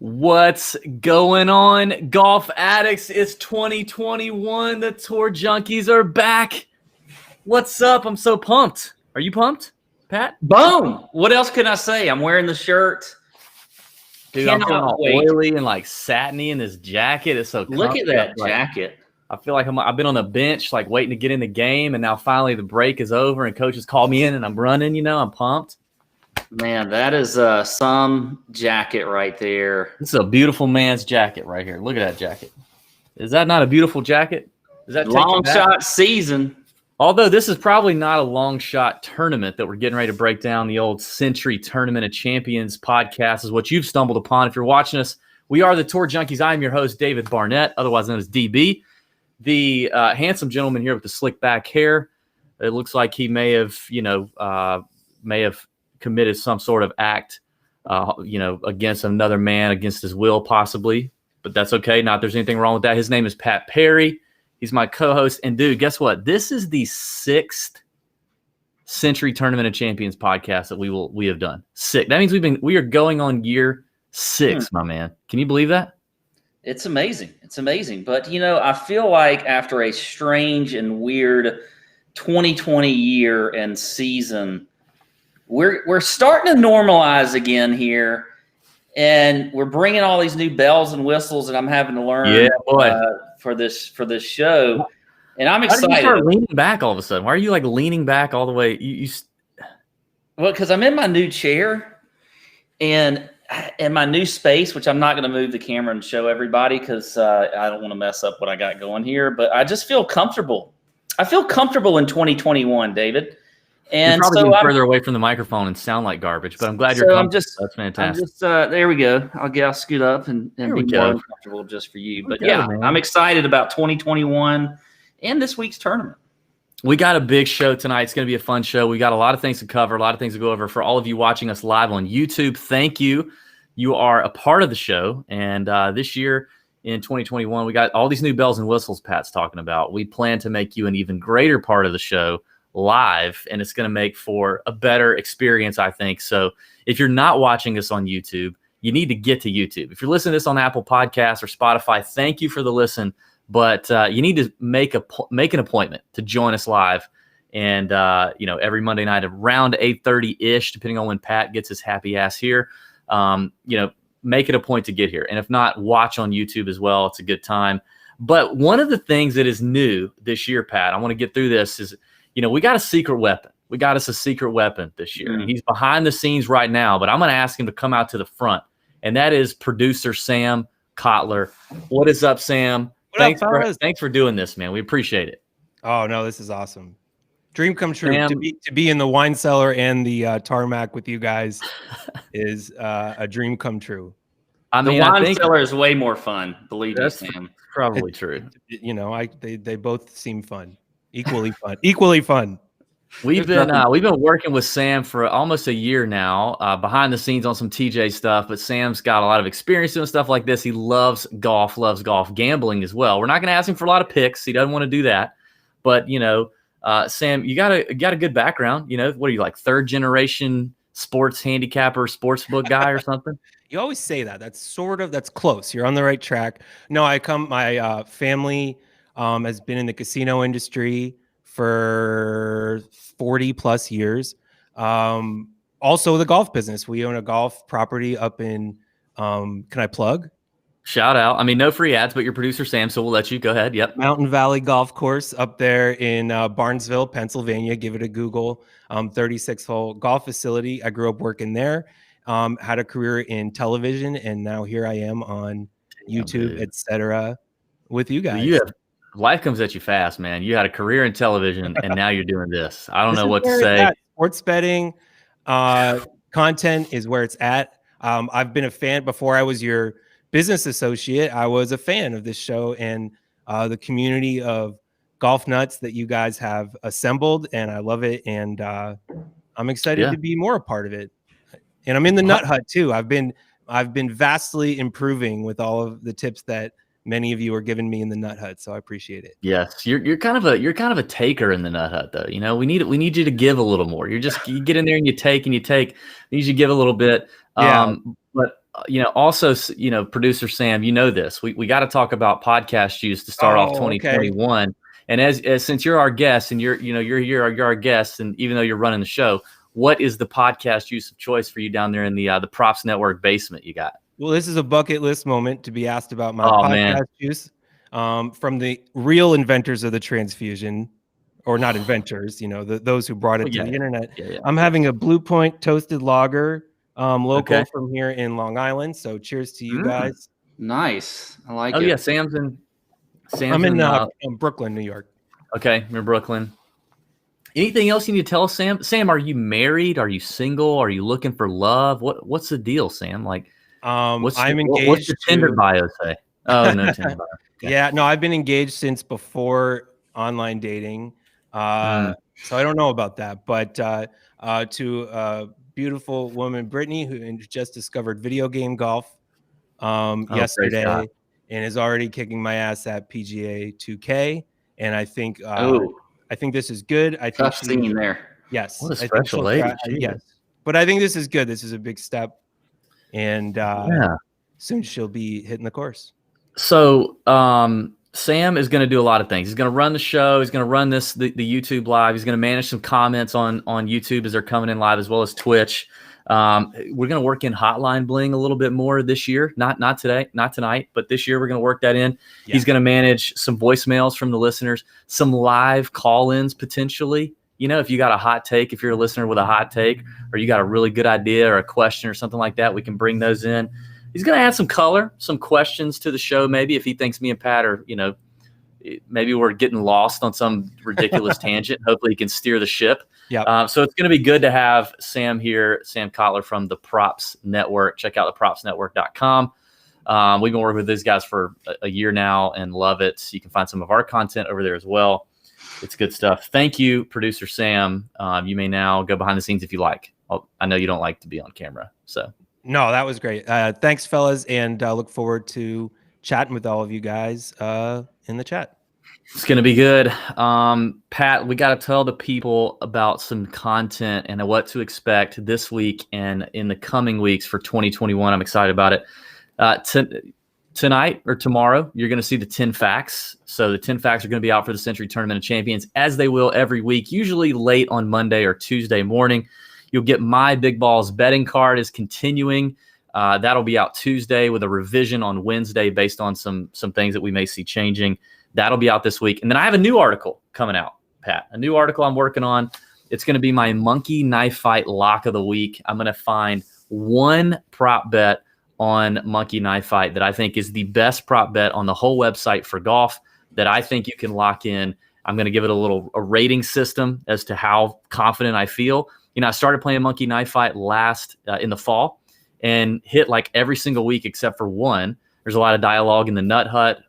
What's going on, golf addicts? It's 2021. The Tour Junkies are back. What's up? I'm so pumped. Are you pumped, Pat? Boom. What else can I say? I'm wearing the shirt. Dude, I'm feeling all oily and like satiny in this jacket. It's so comfy. Look at that jacket. I feel like I've been on the bench, like waiting to get in the game, and now finally the break is over, and coach has called me in, and I'm running. I'm pumped. Man, that is some jacket right there. This is a beautiful man's jacket right here. Look at that jacket. Is that not a beautiful jacket? Is that Longshot season? Although this is probably not a long shot tournament that we're getting ready to break down. The old Sentry Tournament of Champions podcast is what you've stumbled upon. If you're watching us, we are the Tour Junkies. I'm your host, David Barnett, otherwise known as DB. The handsome gentleman here with the slick back hair. It looks like he may have committed some sort of act, against another man, against his will, possibly. But that's okay. Not there's anything wrong with that. His name is Pat Perry. He's my co-host. And, dude, guess what? This is the 6th Sentry Tournament of Champions podcast that we have done. 6. That means we are going on year 6, my man. Can you believe that? It's amazing. It's amazing. But, I feel like after a strange and weird 2020 year and season, we're starting to normalize again here, and we're bringing all these new bells and whistles, and I'm having to learn for this show, and I'm excited. Why did you start leaning back all of a sudden? Why are you like leaning back all the way? Well, because I'm in my new chair and in my new space, which I'm not going to move the camera and show everybody because I don't want to mess up what I got going here. But I just feel comfortable. I feel comfortable in 2021, David. And you're probably getting further away from the microphone and sound like garbage, but I'm glad you're comfortable. That's fantastic. There we go. I'll scoot up and be more comfortable just for you. But I'm excited about 2021 and this week's tournament. We got a big show tonight. It's going to be a fun show. We got a lot of things to cover, a lot of things to go over. For all of you watching us live on YouTube, thank you. You are a part of the show. And this year in 2021, we got all these new bells and whistles Pat's talking about. We plan to make you an even greater part of the show live, and it's going to make for a better experience, I think. So if you're not watching us on YouTube, you need to get to YouTube. If you're listening to this on Apple Podcasts or Spotify, thank you for the listen, but you need to make an appointment to join us live. And every Monday night around 8:30-ish, depending on when Pat gets his happy ass here, make it a point to get here. And if not, watch on YouTube as well. It's a good time. But one of the things that is new this year, Pat, I want to get through this, is we got a secret weapon. We got us a secret weapon this year. He's behind the scenes right now, but I'm going to ask him to come out to the front, and that is producer Sam Kotler. What is up, Sam? Thanks for doing this, man. We appreciate it. Oh, no, this is awesome. Dream come true. Sam, to be in the wine cellar and the tarmac with you guys is a dream come true. I mean, the wine cellar is way more fun, believe me, Sam. Probably true. They both seem fun. Equally fun. We've been working with Sam for almost a year now, behind the scenes on some TJ stuff. But Sam's got a lot of experience doing stuff like this. He loves golf, gambling as well. We're not going to ask him for a lot of picks. He doesn't want to do that. But Sam, you got a good background. What are you, like, third generation sports handicapper, sportsbook guy or something? You always say that. That's close. You're on the right track. No, my family has been in the casino industry for 40 plus years. Also the golf business. We own a golf property up in, can I plug? Shout out. I mean, no free ads, but you're producer Sam, so we'll let you go ahead. Yep. Mountain Valley Golf Course up there in Barnesville, Pennsylvania. Give it a Google. 36-hole golf facility. I grew up working there. Had a career in television, and now here I am on YouTube, etc. with you guys. Life comes at you fast, man. You had a career in television, and now you're doing this. I don't know what to say. Sports betting content is where it's at. I've been a fan before I was your business associate. I was a fan of this show and the community of golf nuts that you guys have assembled, and I love it. And I'm excited to be more a part of it. And I'm in the nut hut too. I've been vastly improving with all of the tips that many of you are giving me in the nut hut, so I appreciate it. Yes, you're kind of a taker in the nut hut, though. We need you to give a little more. You get in there and you take. You need you to give a little bit. Yeah. But Also, producer Sam, this. We got to talk about podcast juice to start off 2021. Okay. And as since you're our guest and you're our guest, and even though you're running the show, what is the podcast juice of choice for you down there in the Props Network basement you got? Well, this is a bucket list moment to be asked about my podcast juice from the real inventors of the transfusion, or not inventors, those who brought it to the internet. Yeah. I'm having a Blue Point toasted lager, local from here in Long Island. So cheers to you guys. Nice. I like it. Oh yeah, Sam's I'm in Brooklyn, New York. Okay, I'm in Brooklyn. Anything else you need to tell us, Sam? Sam, are you married? Are you single? Are you looking for love? What's the deal, Sam? Like, I'm engaged. What's the Tinder bio say? Oh, no Tinder bio. Okay. Yeah, no, I've been engaged since before online dating. So I don't know about that. But to a beautiful woman, Brittany, who just discovered video game golf yesterday and is already kicking my ass at PGA 2K. And I think this is good. I think tough scene there. Yes. What a special lady. Yes. But I think this is good. This is a big step. And soon she'll be hitting the course. So Sam is going to do a lot of things. He's going to run the show. He's going to run the YouTube live. He's going to manage some comments on YouTube as they're coming in live, as well as Twitch. We're going to work in hotline bling a little bit more this year. Not today, not tonight, but this year we're going to work that in. Yeah. He's going to manage some voicemails from the listeners, some live call-ins potentially. If you got a hot take, if you're a listener with a hot take, or you got a really good idea or a question or something like that, we can bring those in. He's going to add some color, some questions to the show. Maybe if he thinks me and Pat are, maybe we're getting lost on some ridiculous tangent. Hopefully he can steer the ship. Yeah. So it's going to be good to have Sam here, Sam Kotler from the Props Network. Check out thepropsnetwork.com. We've been working with these guys for a year now and love it. You can find some of our content over there as well. It's good stuff. Thank you, producer Sam. You may now go behind the scenes if you like. I know you don't like to be on camera, so. No, that was great. Thanks, fellas, and look forward to chatting with all of you guys in the chat. It's going to be good. Pat, we got to tell the people about some content and what to expect this week and in the coming weeks for 2021. I'm excited about it. Tonight or tomorrow, you're going to see the 10 facts. So the 10 facts are going to be out for the Sentry Tournament of Champions, as they will every week, usually late on Monday or Tuesday morning. You'll get my Big Balls betting card is continuing. That'll be out Tuesday with a revision on Wednesday based on some things that we may see changing. That'll be out this week. And then I have a new article coming out, Pat. A new article I'm working on. It's going to be my monkey knife fight lock of the week. I'm going to find one prop bet on monkey knife fight that I think is the best prop bet on the whole website for golf that I think you can lock in. I'm going to give it a rating system as to how confident I feel. I started playing monkey knife fight last in the fall and hit like every single week except for one. There's a lot of dialogue in the Nut Hut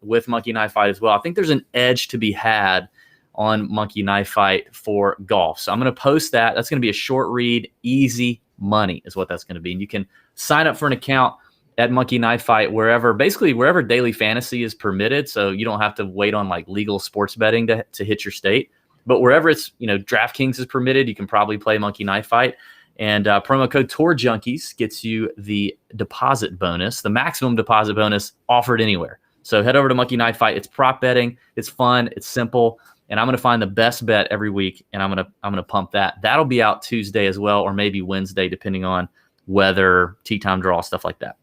with monkey knife fight as well. I think there's an edge to be had on monkey knife fight for golf. So I'm going to post that. That's going to be a short read, easy money is what that's going to be. And you can sign up for an account at Monkey Knife Fight wherever daily fantasy is permitted. So you don't have to wait on like legal sports betting to hit your state. But wherever it's, DraftKings is permitted, you can probably play Monkey Knife Fight. And promo code Tour Junkies gets you the deposit bonus, the maximum deposit bonus offered anywhere. So head over to Monkey Knife Fight. It's prop betting. It's fun. It's simple. And I'm going to find the best bet every week, and I'm going to pump that. That'll be out Tuesday as well, or maybe Wednesday, depending on weather, tee time draw, stuff like that.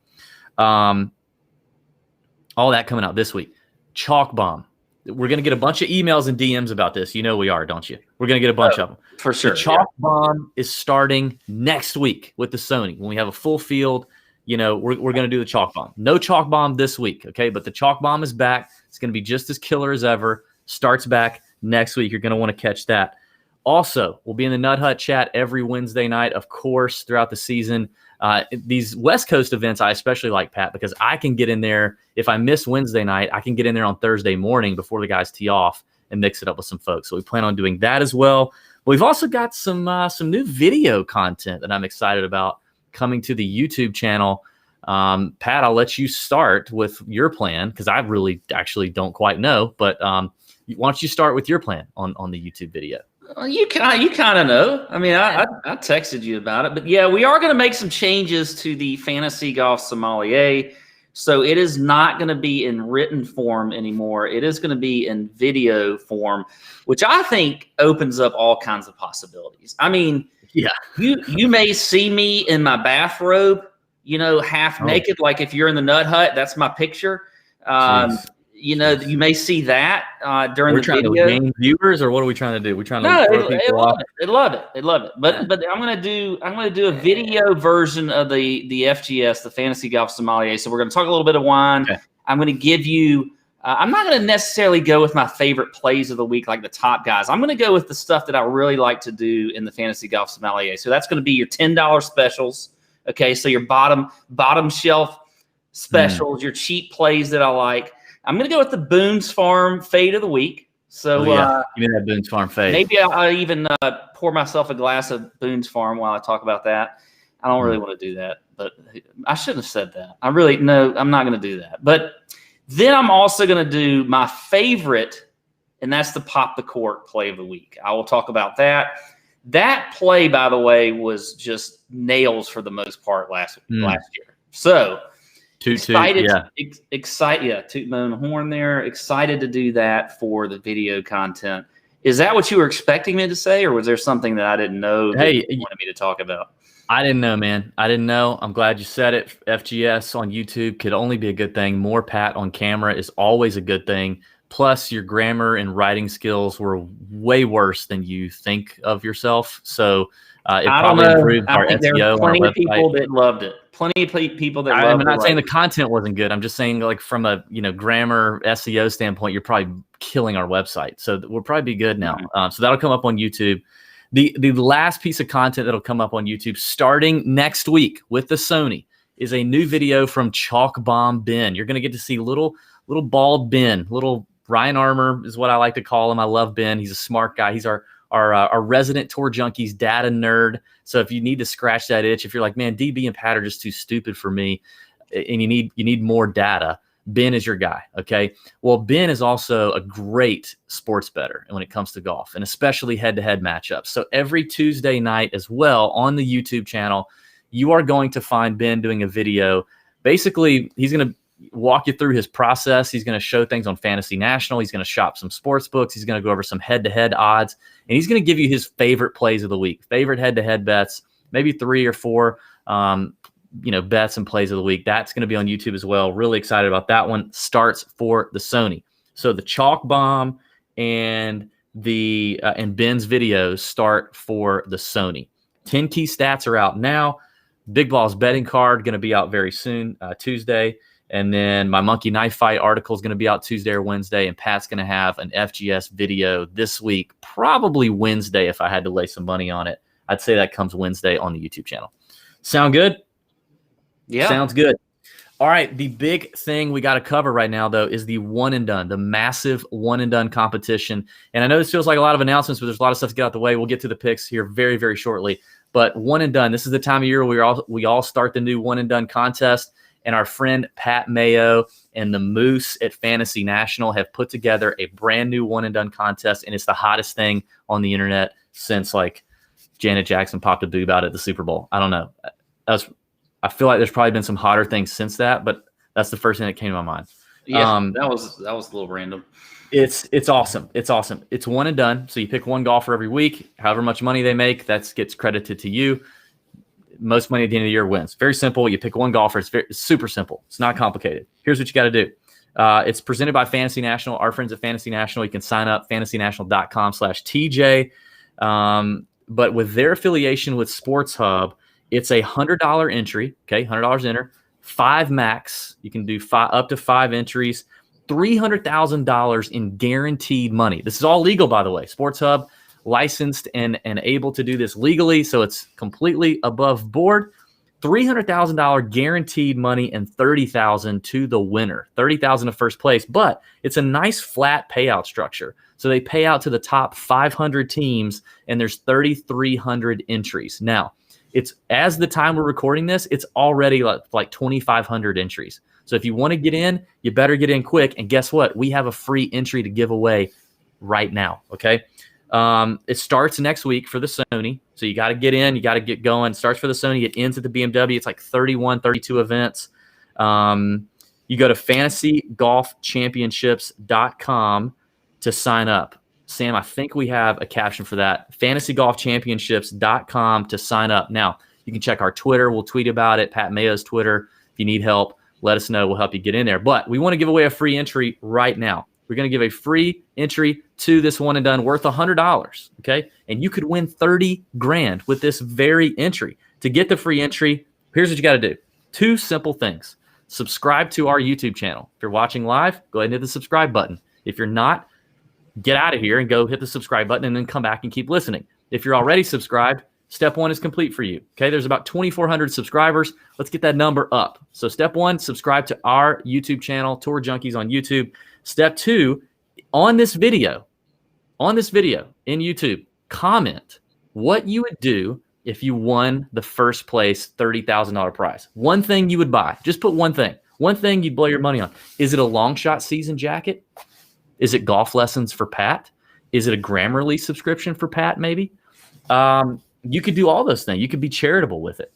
All that coming out this week. Chalk Bomb. We're going to get a bunch of emails and DMs about this. We are, don't you? We're going to get a bunch of them. For sure. The Chalk Bomb is starting next week with the Sony. When we have a full field, we're going to do the Chalk Bomb. No Chalk Bomb this week, okay? But the Chalk Bomb is back. It's going to be just as killer as ever. Starts back next week. You're going to want to catch that. Also, we'll be in the Nut Hut chat every Wednesday night, of course, throughout the season. These West Coast events I especially like, Pat, because I can get in there. If I miss Wednesday night, I can get in there on Thursday morning before the guys tee off and mix it up with some folks. So we plan on doing that as well. We've also got some new video content that I'm excited about coming to the YouTube channel. Pat, I'll let you start with your plan because I really actually don't quite know. But why don't you start with your plan on the YouTube video? You kind of know. I mean, I texted you about it, but yeah, we are going to make some changes to the Fantasy Golf Sommelier. So it is not going to be in written form anymore. It is going to be in video form, which I think opens up all kinds of possibilities. I mean, yeah, you may see me in my bathrobe, half naked, like if you're in the Nut Hut, that's my picture. You may see that during the video. We're trying to gain viewers, or what are we trying to do? We're trying to throw people off. They love it. But I'm gonna do a video version of the FGS, the Fantasy Golf Sommelier. So we're gonna talk a little bit of wine. Okay. I'm gonna give you. I'm not gonna necessarily go with my favorite plays of the week, like the top guys. I'm gonna go with the stuff that I really like to do in the Fantasy Golf Sommelier. So that's gonna be your $10 specials. Okay, so your bottom shelf specials, your cheap plays that I like. I'm going to go with the Boone's Farm fade of the week. So, give me that Boone's Farm fade. Maybe I'll even pour myself a glass of Boone's Farm while I talk about that. I don't really want to do that, but I shouldn't have said that. I'm not going to do that. But then I'm also going to do my favorite, and that's the Pop the Cork play of the week. I will talk about that. That play, by the way, was just nails for the most part last year. So, excited, toot my own horn there. Excited to do that for the video content. Is that what you were expecting me to say, or was there something that I didn't know that you wanted me to talk about? I didn't know, man. I didn't know. I'm glad you said it. FGS on YouTube could only be a good thing. More Pat on camera is always a good thing. Plus, your grammar and writing skills were way worse than you think of yourself. So it probably improved our SEO. There were plenty of people that loved it. Plenty of people that loved it. I'm not saying the content wasn't good. I'm just saying, like, from a grammar SEO standpoint, you're probably killing our website. So we'll probably be good now. So that'll come up on YouTube. The last piece of content that'll come up on YouTube starting next week with the Sony is a new video from Chalk Bomb Ben. You're going to get to see little bald Ben, little Ryan Armour is what I like to call him. I love Ben. He's a smart guy. He's our resident Tour Junkies data nerd. So if you need to scratch that itch, if you're like, man, DB and Pat are just too stupid for me, and you need more data, Ben is your guy. Okay. Well, Ben is also a great sports bettor when it comes to golf, and especially head-to-head matchups. So every Tuesday night as well on the YouTube channel, you are going to find Ben doing a video. Basically, he's going to walk you through his process. He's going to show things on Fantasy National. He's going to shop some sports books. He's going to go over some head-to-head odds, and he's going to give you his favorite plays of the week, favorite head-to-head bets, maybe 3 or 4, bets and plays of the week. That's going to be on YouTube as well. Really excited about that one. Starts for the Sony. So the Chalk Bomb and and Ben's videos start for the Sony. 10 key stats are out now. Big Ball's betting card going to be out very soon, Tuesday. And then my Monkey Knife Fight article is going to be out Tuesday or Wednesday. And Pat's going to have an FGS video this week, probably Wednesday if I had to lay some money on it. I'd say that comes Wednesday on the YouTube channel. Sound good? Yeah. Sounds good. All right. The big thing we got to cover right now, though, is the one and done, the massive one and done competition. And I know this feels like a lot of announcements, but there's a lot of stuff to get out the way. We'll get to the picks here very, very shortly. But one and done, this is the time of year we all start the new one and done contest. And our friend Pat Mayo and the Moose at Fantasy National have put together a brand new one and done contest. And it's the hottest thing on the internet since, like, Janet Jackson popped a boob out at the Super Bowl. I don't know. I feel like there's probably been some hotter things since that, but that's the first thing that came to my mind. Yeah, that was a little random. It's awesome. It's awesome. It's one and done. So you pick one golfer every week. However much money they make, that gets credited to you. Most money at the end of the year wins. Very simple. You pick one golfer. It's super simple. It's not complicated. Here's what you got to do. It's presented by Fantasy National. Our friends at Fantasy National. You can sign up fantasynational.com/TJ. But with their affiliation with Sports Hub, it's a $100 entry. Okay, $100 enter. 5 max. You can do up to 5 entries. $300,000 in guaranteed money. This is all legal, by the way. Sports Hub licensed and able to do this legally, so it's completely above board. $300,000 guaranteed money and $30,000 to the winner. $30,000 to first place, but it's a nice flat payout structure. So they pay out to the top 500 teams, and there's 3,300 entries. Now, it's as the time we're recording this, it's already like 2,500 entries. So if you want to get in, you better get in quick. And guess what? We have a free entry to give away right now. Okay. It starts next week for the Sony. So you got to get in. You got to get going. It starts for the Sony. It ends at the BMW. It's like 31, 32 events. You go to fantasygolfchampionships.com to sign up. Sam, I think we have a caption for that. fantasygolfchampionships.com to sign up. Now, you can check our Twitter. We'll tweet about it. Pat Mayo's Twitter. If you need help, let us know. We'll help you get in there. But we want to give away a free entry right now. We're going to give a free entry to this one and done worth $100. Okay. And you could win 30 grand with this very entry. To get the free entry, here's what you got to do. 2 simple things. Subscribe to our YouTube channel. If you're watching live, go ahead and hit the subscribe button. If you're not, get out of here and go hit the subscribe button and then come back and keep listening. If you're already subscribed, step 1 is complete for you. Okay, there's about 2,400 subscribers. Let's get that number up. So step 1, subscribe to our YouTube channel, Tour Junkies on YouTube. Step 2, on this video in YouTube, comment what you would do if you won the first place $30,000 prize. One thing you would buy. Just put one thing. One thing you'd blow your money on. Is it a Longshot season jacket? Is it golf lessons for Pat? Is it a Grammarly subscription for Pat maybe? You could do all those things. You could be charitable with it.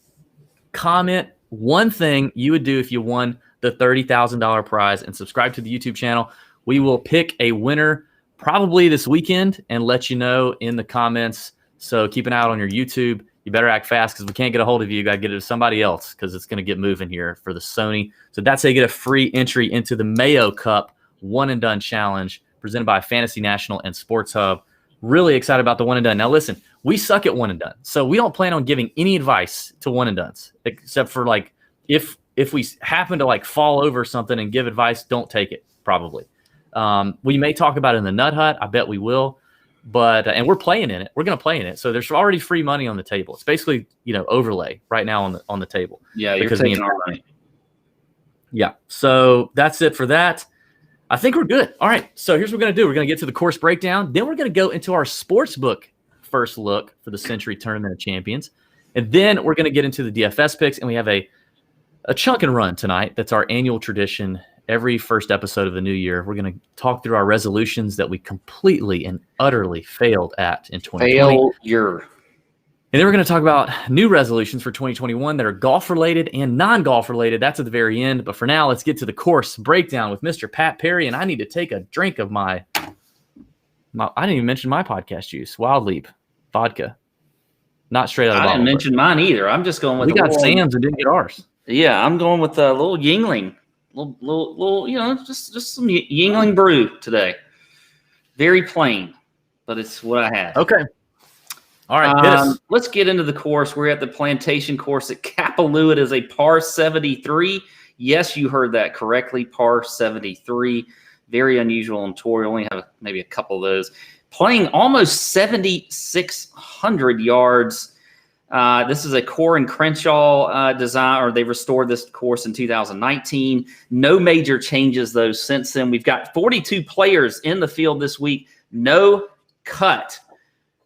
Comment one thing you would do if you won the $30,000 prize and subscribe to the YouTube channel. We will pick a winner probably this weekend and let you know in the comments. So keep an eye out on your YouTube. You better act fast because we can't get a hold of you. You got to get it to somebody else because it's going to get moving here for the Sony. So that's how you get a free entry into the Mayo Cup One and Done Challenge presented by Fantasy National and Sports Hub. Really excited about the one and done. Now listen, we suck at one and done. So we don't plan on giving any advice to one and dones except for like if we happen to like fall over something and give advice, don't take it probably. We may talk about it in the Nut Hut. I bet we will. But and we're playing in it. We're going to play in it. So there's already free money on the table. It's basically, overlay right now on the table. Yeah, you're taking our money. Yeah. So that's it for that. I think we're good. All right. So here's what we're going to do. We're going to get to the course breakdown. Then we're going to go into our Sportsbook first look for the Sentry Tournament of Champions. And then we're going to get into the DFS picks. And we have a chunk and run tonight. That's our annual tradition. Every first episode of the new year, we're going to talk through our resolutions that we completely and utterly failed at in 2020. Failure. And then we're going to talk about new resolutions for 2021 that are golf-related and non-golf related. That's at the very end. But for now, let's get to the course breakdown with Mr. Pat Perry. And I need to take a drink of my I didn't even mention my podcast juice, Wild Leap vodka. Not straight out of the bottle. I didn't mention mine either. I'm just going with we got Sam's and didn't get ours. Yeah, I'm going with a little Yingling. Little, just some Yingling brew today. Very plain, but it's what I had. Okay. All right, hit us. Let's get into the course. We're at the Plantation course at Kapalua. It is a par 73. Yes, you heard that correctly, par 73. Very unusual on tour. You only have maybe a couple of those. Playing almost 7,600 yards. This is a Core and Crenshaw design, or they restored this course in 2019. No major changes, though, since then. We've got 42 players in the field this week. No cut.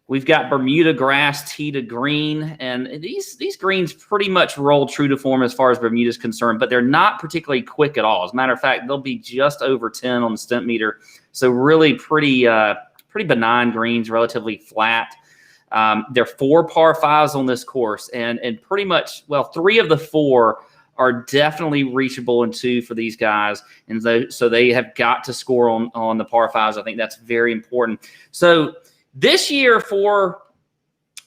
We've got Bermuda grass, tee to green, and these greens pretty much roll true to form as far as Bermuda is concerned, but they're not particularly quick at all. As a matter of fact, they'll be just over 10 on the stent meter. So really pretty benign greens, relatively flat. There are 4 par 5s on this course, and pretty much, 3 of the 4 are definitely reachable in 2 for these guys. And so they have got to score on the par 5s. I think that's very important. So this year for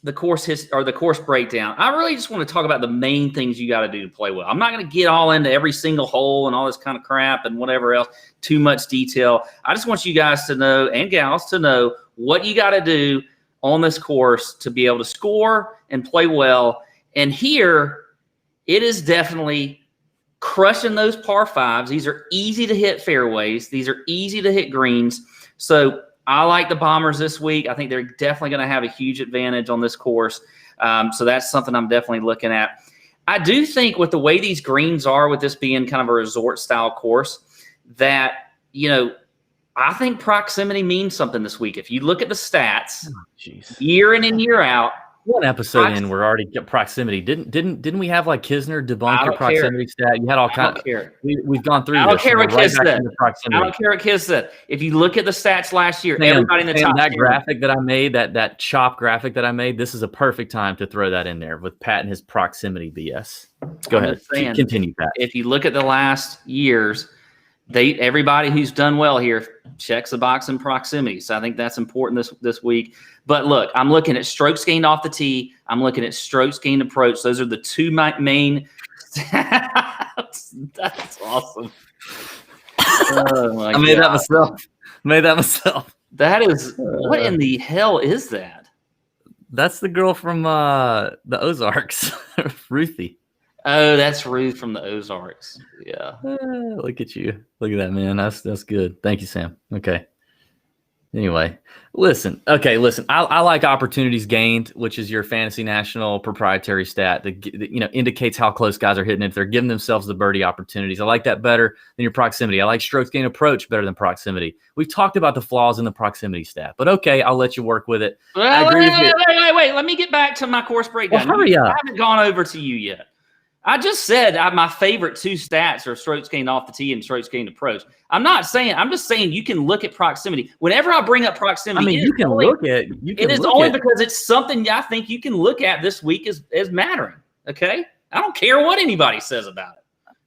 the course the course breakdown, I really just want to talk about the main things you got to do to play well. I'm not going to get all into every single hole and all this kind of crap and whatever else, too much detail. I just want you guys to know, and gals to know, what you got to do on this course to be able to score and play well. And here, it is definitely crushing those par 5s. These are easy to hit fairways. These are easy to hit greens. So I like the Bombers this week. I think they're definitely going to have a huge advantage on this course. So that's something I'm definitely looking at. I do think with the way these greens are, with this being kind of a resort-style course, that, I think proximity means something this week. If you look at the stats, year in and year out, one episode in, we're already at proximity. Didn't we have like Kisner debunk your proximity stat? You had all kinds. We've gone through. I don't this, care what Kiz said. I don't care what Kiz said. If you look at the stats last year, everybody in the top that graphic that I made, that chop graphic that I made, this is a perfect time to throw that in there with Pat and his proximity BS. Go ahead, continue, Pat. If you look at the last years, everybody who's done well here checks the box in proximity. So I think that's important this week. But look, I'm looking at strokes gained off the tee. I'm looking at strokes gained approach. Those are the two main stats. That's awesome. I made that myself. That is, what in the hell is that? That's the girl from the Ozarks, Ruthie. Oh, that's Ruth from the Ozarks. Yeah. Look at you. Look at that, man. That's good. Thank you, Sam. Okay. Anyway, listen. I like opportunities gained, which is your fantasy national proprietary stat that indicates how close guys are hitting it. If they're giving themselves the birdie opportunities. I like that better than your proximity. I like strokes gained approach better than proximity. We've talked about the flaws in the proximity stat, but okay, I'll let you work with it. Well, wait. Let me get back to my course breakdown. Well, hurry up. I haven't gone over to you yet. I just said my favorite two stats are strokes gained off the tee and strokes gained approach. I'm just saying you can look at proximity. Whenever I bring up proximity, it is only because it's something I think you can look at this week as mattering. Okay? I don't care what anybody says about it.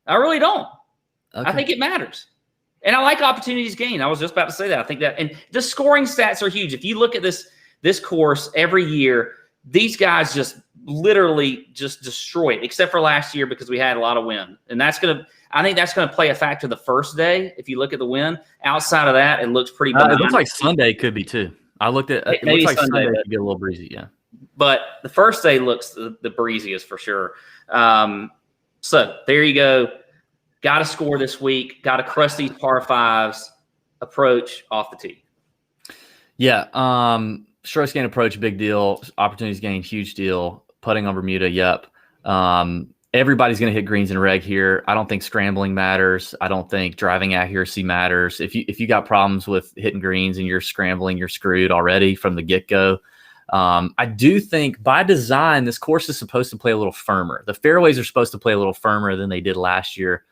I really don't. Okay. I think it matters. And I like opportunities gained. I was just about to say that. I think that, and the scoring stats are huge. If you look at this course every year, these guys just literally just destroy it, except for last year because we had a lot of wind. And I think that's going to play a factor the first day. If you look at the wind, outside of that, it looks pretty benign. It looks like Sunday could be too. I looked at it. Looks like Sunday could get a little breezy, yeah. But the first day looks the breeziest for sure. So there you go. Got to score this week. Got to crush these par fives. Approach off the tee. Yeah. Strokes gained approach, big deal. Opportunities gained, huge deal. Putting on Bermuda, yep. Everybody's going to hit greens and reg here. I don't think scrambling matters. I don't think driving accuracy matters. If you got problems with hitting greens and you're scrambling, you're screwed already from the get-go. I do think by design, this course is supposed to play a little firmer. The fairways are supposed to play a little firmer than they did last year.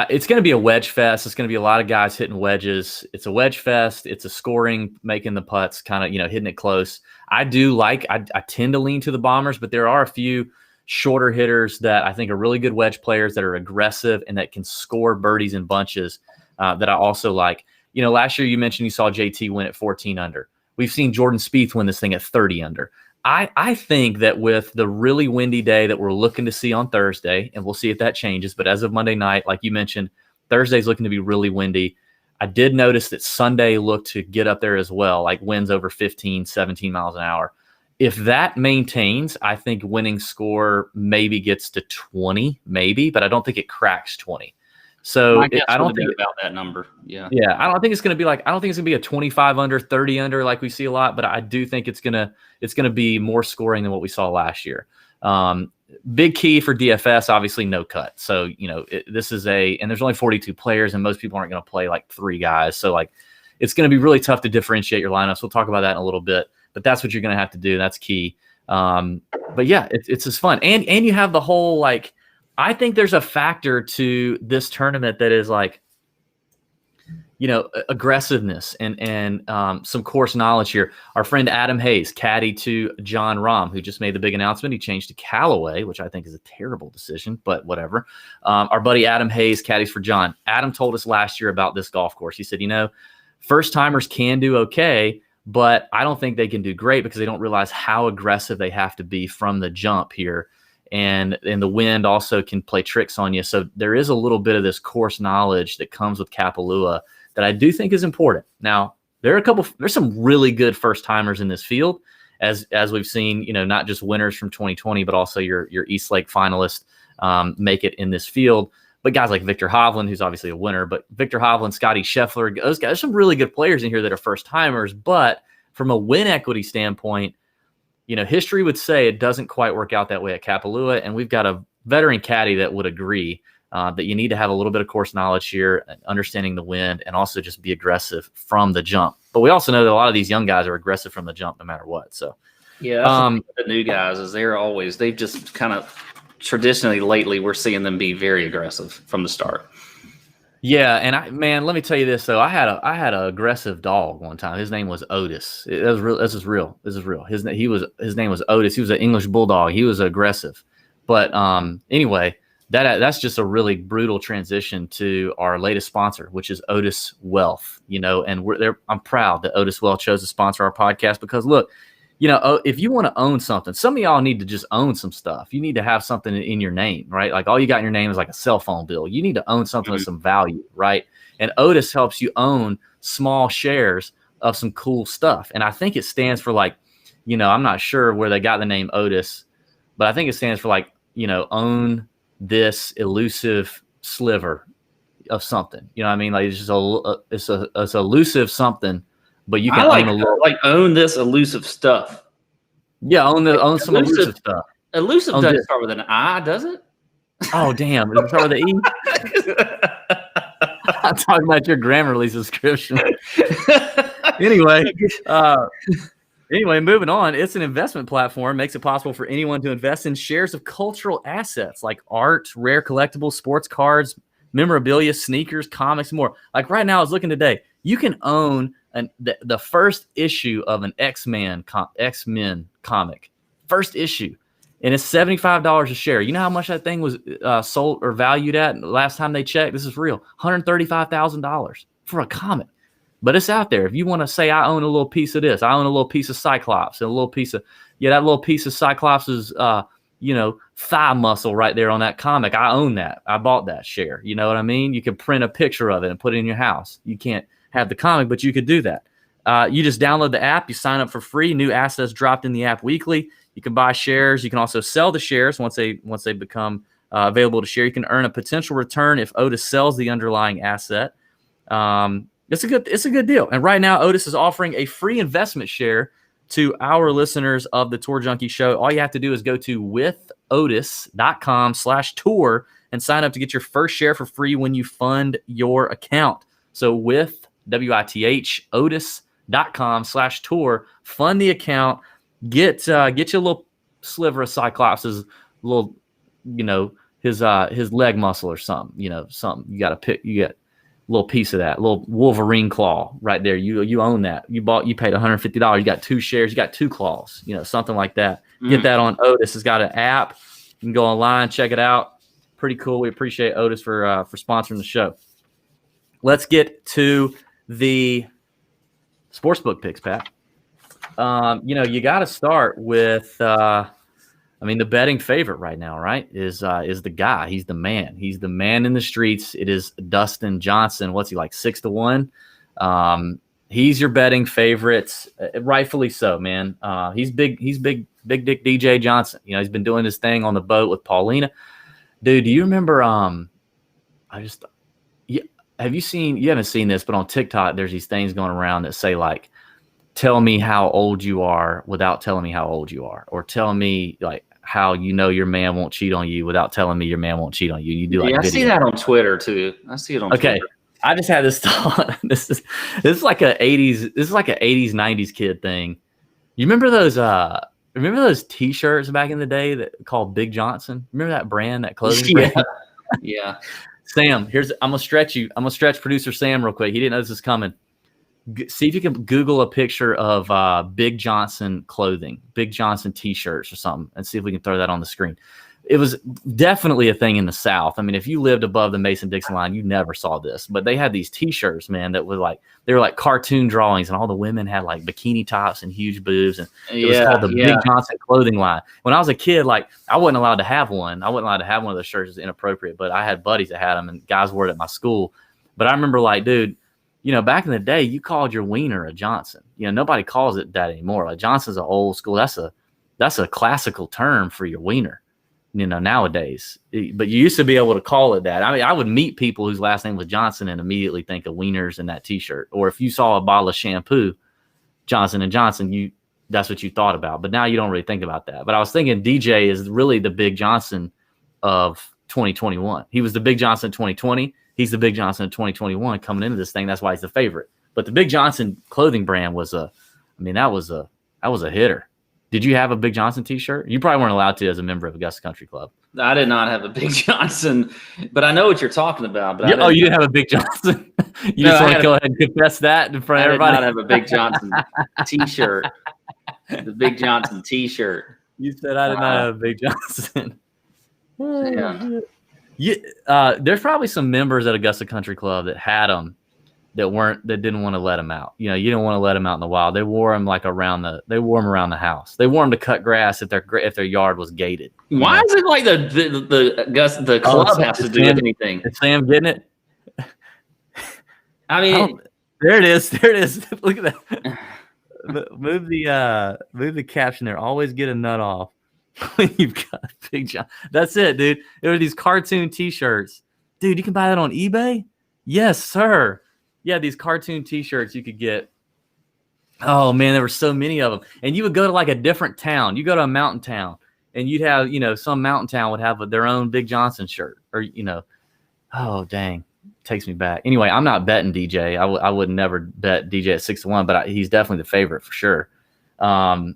It's going to be a wedge fest. It's going to be a lot of guys hitting wedges. It's a wedge fest. It's a scoring, making the putts, kind of, hitting it close. I tend to lean to the bombers, but there are a few shorter hitters that I think are really good wedge players that are aggressive and that can score birdies in bunches that I also like. Last year you mentioned you saw JT win at 14 under. We've seen Jordan Spieth win this thing at 30 under. I think that with the really windy day that we're looking to see on Thursday, and we'll see if that changes, but as of Monday night, like you mentioned, Thursday's looking to be really windy. I did notice that Sunday looked to get up there as well, like winds over 15, 17 miles an hour. If that maintains, I think winning score maybe gets to 20, maybe, but I don't think it cracks 20. So I don't think about that number. Yeah. I don't think it's going to be a 25 under, 30 under like we see a lot, but I do think it's going to be more scoring than what we saw last year. Big key for DFS, obviously no cut. So, this is and there's only 42 players and most people aren't going to play like 3 guys. So it's going to be really tough to differentiate your lineups. We'll talk about that in a little bit, but that's what you're going to have to do. That's key. But yeah, it's just fun. And you have the whole, I think there's a factor to this tournament that is aggressiveness and some course knowledge here. Our friend Adam Hayes, caddy to John Rahm, who just made the big announcement. He changed to Callaway, which I think is a terrible decision, but whatever. Our buddy Adam Hayes, caddies for John. Adam told us last year about this golf course. He said, first timers can do okay, but I don't think they can do great because they don't realize how aggressive they have to be from the jump here. And the wind also can play tricks on you. So there is a little bit of this course knowledge that comes with Kapalua that I do think is important. Now, there's some really good first timers in this field, as we've seen, not just winners from 2020, but also your East Lake finalist make it in this field. But guys like Victor Hovland, who's obviously a winner, but Victor Hovland, Scotty Scheffler, those guys, there's some really good players in here that are first timers. But from a win equity standpoint, history would say it doesn't quite work out that way at Kapalua, and we've got a veteran caddy that would agree that you need to have a little bit of course knowledge here, understanding the wind, and also just be aggressive from the jump. But we also know that a lot of these young guys are aggressive from the jump, no matter what. So yeah, that's the thing with the new guys is they've just kind of traditionally lately we're seeing them be very aggressive from the start. Yeah, and let me tell you this though. I had an aggressive dog one time. His name was Otis. That was real. This is real. His name was Otis. He was an English bulldog. He was aggressive. But anyway, that's just a really brutal transition to our latest sponsor, which is Otis Wealth. You know, and I'm proud that Otis Wealth chose to sponsor our podcast because look, you know, if you want to own something, some of y'all need to just own some stuff. You need to have something in your name, right? Like all you got in your name is like a cell phone bill. You need to own something with some value, right? And Otis helps you own small shares of some cool stuff. And I think it stands for like, you know, I'm not sure where they got the name Otis, but I think it stands for like, you know, own this elusive sliver of something. You know what I mean? Like it's just it's elusive something. But you can own this elusive stuff. Yeah, own some elusive stuff. Elusive doesn't start with an I, does it? Oh, damn. Does it start with an E? I'm talking about your Grammarly subscription. Anyway, moving on. It's an investment platform. Makes it possible for anyone to invest in shares of cultural assets like art, rare collectibles, sports cards, memorabilia, sneakers, comics, and more. Like right now, I was looking today. You can own the first issue of an X-Men comic, first issue, and it's $75 a share. You know how much that thing was sold or valued at last time they checked? This is real, $135,000 for a comic. But it's out there. If you want to say, I own a little piece of this, I own a little piece of Cyclops, and a little piece of that little piece of Cyclops's thigh muscle right there on that comic. I own that. I bought that share. You know what I mean? You can print a picture of it and put it in your house. You can't have the comic, but you could do that. You just download the app. You sign up for free. New assets dropped in the app weekly. You can buy shares. You can also sell the shares once they become available to share. You can earn a potential return if Otis sells the underlying asset. It's a good deal. And right now, Otis is offering a free investment share to our listeners of the Tour Junkie Show. All you have to do is go to withotis.com/tour and sign up to get your first share for free when you fund your account. So WITH, otis.com/tour, fund the account, get you a little sliver of Cyclops' little, his leg muscle or something, something. You got to pick, you get a little piece of that, little Wolverine claw right there. You own that. You paid $150. You got 2 shares. You got 2 claws, something like that. Get that on Otis. It's got an app. You can go online, check it out. Pretty cool. We appreciate Otis for sponsoring the show. Let's get to the sportsbook picks, Pat. You got to start with, the betting favorite right now, right, is the guy. He's the man. He's the man in the streets. It is Dustin Johnson. What's he like, 6-1? He's your betting favorite, rightfully so, man. He's big Dick DJ Johnson. He's been doing his thing on the boat with Paulina. Dude, do you remember? Have you seen? You haven't seen this, but on TikTok, there's these things going around that say like, "Tell me how old you are without telling me how old you are," or "Tell me like how your man won't cheat on you without telling me your man won't cheat on you." You do like, I see that on Twitter too. I see it on Twitter. I just had this thought. This is like a 80s. This is like an 80s 90s kid thing. You remember those? Remember those T-shirts back in the day that called Big Johnson? Remember that brand, that clothing brand? Yeah. Sam, I'm gonna stretch you. I'm gonna stretch producer Sam real quick. He didn't know this was coming. See if you can Google a picture of Big Johnson clothing, Big Johnson T-shirts or something, and see if we can throw that on the screen. It was definitely a thing in the South. I mean, if you lived above the Mason-Dixon line, you never saw this. But they had these T-shirts, man, that were like cartoon drawings, and all the women had like bikini tops and huge boobs, and it was called the Big Johnson clothing line. When I was a kid, like I wasn't allowed to have one. I wasn't allowed to have one of those shirts. It was inappropriate. But I had buddies that had them, and guys wore it at my school. But I remember, like, dude, back in the day, you called your wiener a Johnson. Nobody calls it that anymore. Like Johnson's an old school. That's a classical term for your wiener. Nowadays, but you used to be able to call it that. I mean, I would meet people whose last name was Johnson and immediately think of wieners in that T-shirt. Or if you saw a bottle of shampoo, Johnson & Johnson, that's what you thought about. But now you don't really think about that. But I was thinking DJ is really the Big Johnson of 2021. He was the Big Johnson in 2020. He's the Big Johnson in 2021 coming into this thing. That's why he's the favorite. But the Big Johnson clothing brand was that was a hitter. Did you have a Big Johnson T-shirt? You probably weren't allowed to as a member of Augusta Country Club. I did not have a Big Johnson, but I know what you're talking about. But you didn't have a Big Johnson. You just want to go ahead and confess that in front of everybody. I did not have a Big Johnson T-shirt. The Big Johnson T-shirt. You said I did not have a Big Johnson. Yeah. There's probably some members at Augusta Country Club that had them that didn't want to let them out. You didn't want to let them out in the wild. They wore them around the house. They wore them to cut grass if their yard was gated. Why is it like the club has to do with anything? Is Sam getting it? I mean, there it is. Look at that. Move the caption there. Always get a nut off when you've got Big John. That's it, dude. There are these cartoon T-shirts, dude. You can buy that on eBay. Yes, sir. Yeah, these cartoon T-shirts you could get. Oh man, there were so many of them. And you would go to like a different town. You go to a mountain town, and you'd have some mountain town would have their own Big Johnson shirt, or oh dang. Takes me back. Anyway, I'm not betting DJ. I would never bet DJ at 6-1, but he's definitely the favorite for sure. I'll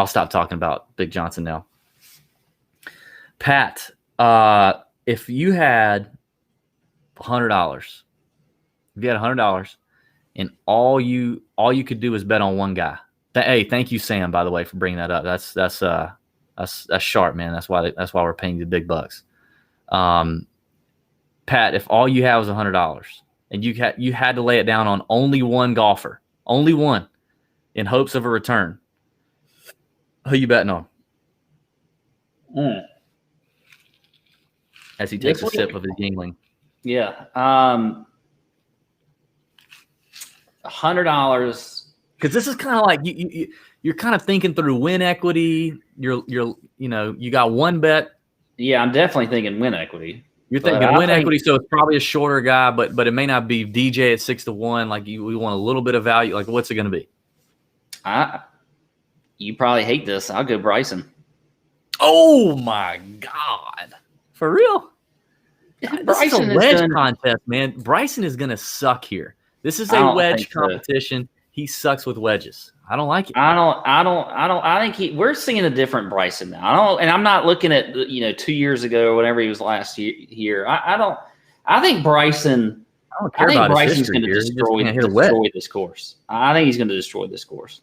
stop talking about Big Johnson now. Pat, if you had $100, and all you could do is bet on one guy. Hey, thank you, Sam, by the way, for bringing that up. That's sharp, man. That's why we're paying you the big bucks. Pat, if all you had was $100 and you had to lay it down on only one golfer, only one, in hopes of a return, who you betting on? As he takes a sip of his Yingling. Yeah, $100. Because this is kind of like you're kind of thinking through win equity. You got one bet. Yeah, I'm definitely thinking win equity. You're thinking win equity, so it's probably a shorter guy, but it may not be DJ at 6-1. Like we want a little bit of value. Like what's it going to be? You probably hate this. I'll go Bryson. Oh my God! For real? This is a wedge contest, man. Bryson is going to suck here. This is a wedge competition. He sucks with wedges. I don't like it. I think we're seeing a different Bryson now. And I'm not looking at 2 years ago or whatever he was last year. I think Bryson. I think Bryson's going to destroy this course. I think he's going to destroy this course.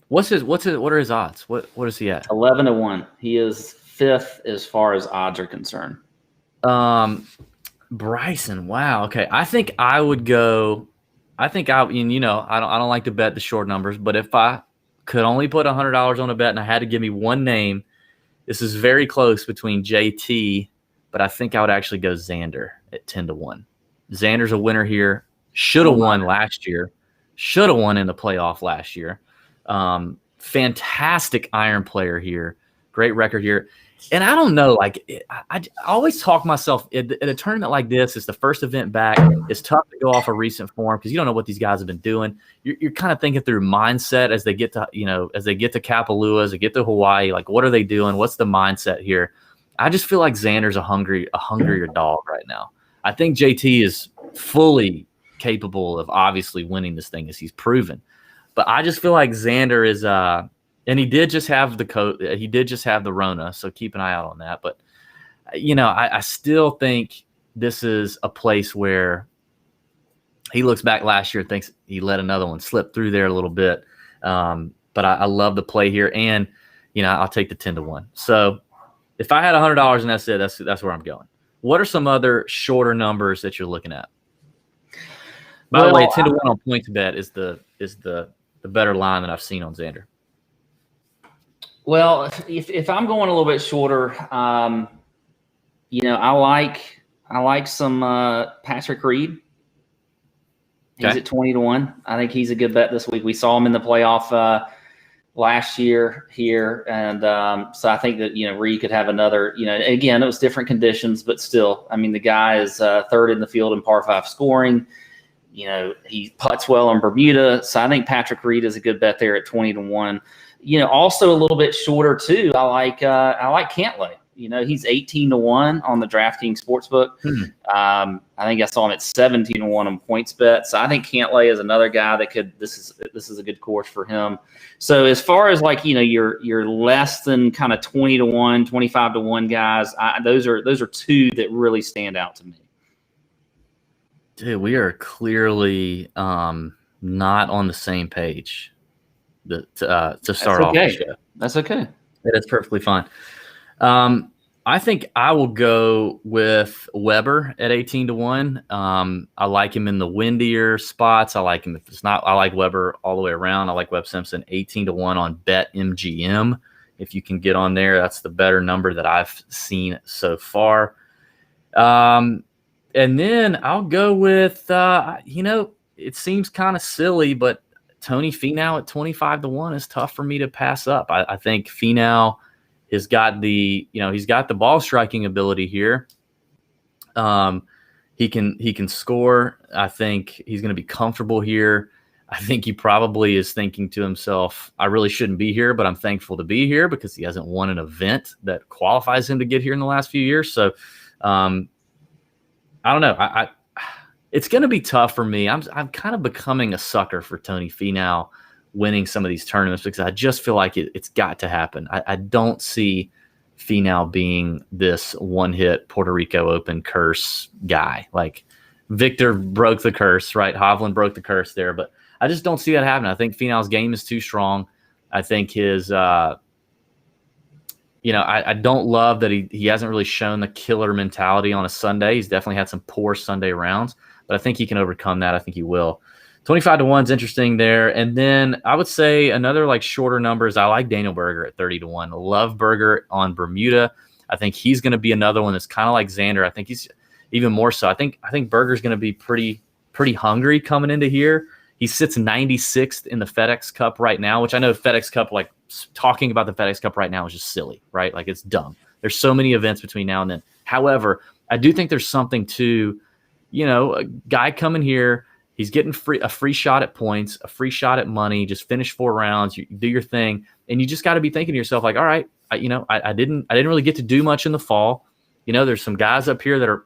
What are his odds? What is he at? 11-1. He is fifth as far as odds are concerned. Bryson. Wow. Okay. I think I would go. I don't like to bet the short numbers, but if I could only put $100 on a bet and I had to give me one name, this is very close between JT, but I think I would actually go Xander at 10-1. Xander's a winner here. Should have won last year. Should have won in the playoff last year. Fantastic iron player here. Great record here. And I don't know, I always talk myself at a tournament like this. It's the first event back. It's tough to go off a recent form because you don't know what these guys have been doing. You're kind of thinking through mindset as they get to Kapalua, as they get to Hawaii. Like, what are they doing? What's the mindset here? I just feel like Xander's a hungrier dog right now. I think JT is fully capable of obviously winning this thing, as he's proven. But I just feel like Xander is and he did just have the Rona, so keep an eye out on that. But I still think this is a place where he looks back last year and thinks he let another one slip through there a little bit. But I love the play here, and I'll take the 10-1. So if I had $100 and that's it, that's where I'm going. What are some other shorter numbers that you're looking at? By the way, 10-1 on points bet is the better line that I've seen on Xander. Well, if I'm going a little bit shorter, I like some Patrick Reed. He's at 20-1. I think he's a good bet this week. We saw him in the playoff last year here, and so I think that Reed could have another. Again, it was different conditions, but still, I mean, the guy is third in the field in par 5 scoring. He putts well in Bermuda, so I think Patrick Reed is a good bet there at 20-1. Also a little bit shorter too. I like Cantlay. You know, he's 18-1 on the DraftKings Sportsbook. I think I saw him at 17-1 on PointsBet. So I think Cantlay is another guy that could. This is a good course for him. So as far as like, you know, your less than kind of 20-1, 25-1 guys, those are two that really stand out to me. Dude, we are clearly not on the same page to start off the show. That's okay. That's perfectly fine. I think I will go with Weber at 18-1. I like him in the windier spots. I like him if it's not. I like Weber all the way around. I like Webb Simpson 18-1 on BetMGM. If you can get on there, that's the better number that I've seen so far. And then I'll go with, you know, it seems kind of silly, but Tony Finau at 25-1 is tough for me to pass up. I think Finau has got he's got the ball striking ability here. He can score. I think he's going to be comfortable here. I think he probably is thinking to himself, I really shouldn't be here, but I'm thankful to be here because he hasn't won an event that qualifies him to get here in the last few years. So I don't know. It's going to be tough for me. I'm kind of becoming a sucker for Tony Finau winning some of these tournaments because I just feel like it's got to happen. I don't see Finau being this one-hit Puerto Rico Open curse guy. Like Victor broke the curse, right? Hovland broke the curse there, but I just don't see that happening. I think Finau's game is too strong. I think his, I don't love that he hasn't really shown the killer mentality on a Sunday. He's definitely had some poor Sunday rounds, but I think he can overcome that. I think he will. 25-1 is interesting there. And then I would say another like shorter numbers. I like Daniel Berger at 30-1. Love Berger on Bermuda. I think he's going to be another one that's kind of like Xander. I think he's even more so. I think Berger's going to be pretty hungry coming into here. He sits 96th in the FedEx Cup right now, which I know FedEx Cup, like talking about the FedEx Cup right now is just silly, right? Like it's dumb. There's so many events between now and then. However, I do think there's something to, a guy coming here, he's getting a free shot at points, a free shot at money, just finish 4 rounds, you do your thing. And you just got to be thinking to yourself, like, all right, I didn't really get to do much in the fall. There's some guys up here that are,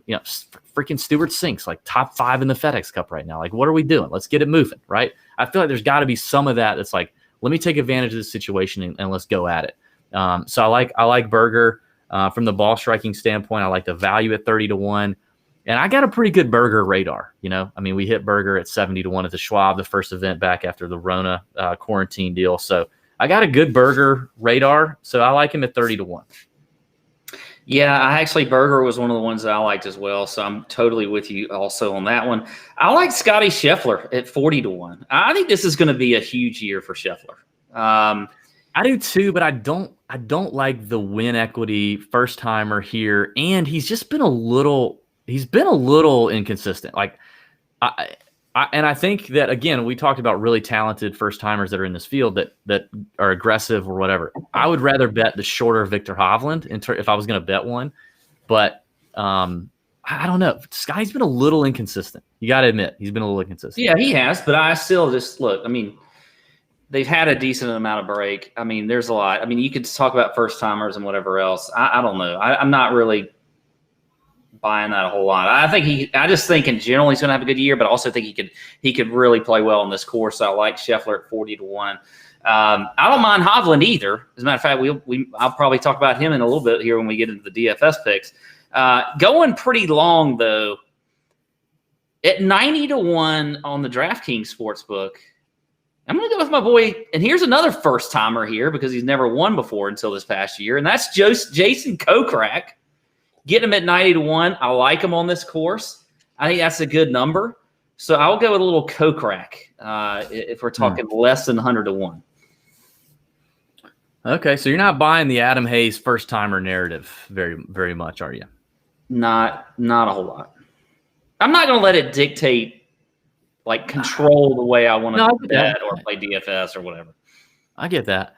freaking Stewart Sinks, like top 5 in the FedEx Cup right now. Like, what are we doing? Let's get it moving, right? I feel like there's got to be some of that that's like, let me take advantage of this situation and let's go at it. So I like Berger from the ball striking standpoint. I like the value at 30-1. And I got a pretty good Berger radar. We hit Berger at 70-1 at the Schwab, the first event back after the Rona quarantine deal. So I got a good Berger radar. So I like him at 30-1. Yeah, Berger was one of the ones that I liked as well. So I'm totally with you also on that one. I like Scotty Scheffler at 40-1. I think this is going to be a huge year for Scheffler. I do too, but I don't like the win equity first timer here. And he's just been a little inconsistent. Like I think that, again, we talked about really talented first timers that are in this field that are aggressive or whatever. I would rather bet the shorter Victor Hovland if I was going to bet one, but I don't know. Sky's been a little inconsistent. You got to admit he's been a little inconsistent. Yeah, he has, but I still just look. They've had a decent amount of break. There's a lot. You could talk about first timers and whatever else. I don't know. I'm not really buying that a whole lot. I just think in general he's going to have a good year, but I also think he could really play well on this course. So I like Scheffler at 40-1. I don't mind Hovland either. As a matter of fact, I'll probably talk about him in a little bit here when we get into the DFS picks. Going pretty long though, at 90-1 on the DraftKings Sportsbook, I'm going to go with my boy. And here's another first timer here because he's never won before until this past year, and that's Jason Kokrak. Get him at 90-1. I like him on this course. I think that's a good number. So I'll go with a little Kokrak if we're talking less than 100-1. Okay, so you're not buying the Adam Hayes first timer narrative very, very much, are you? Not a whole lot. I'm not going to let it dictate, like control the way I want to bet or play DFS or whatever. I get that.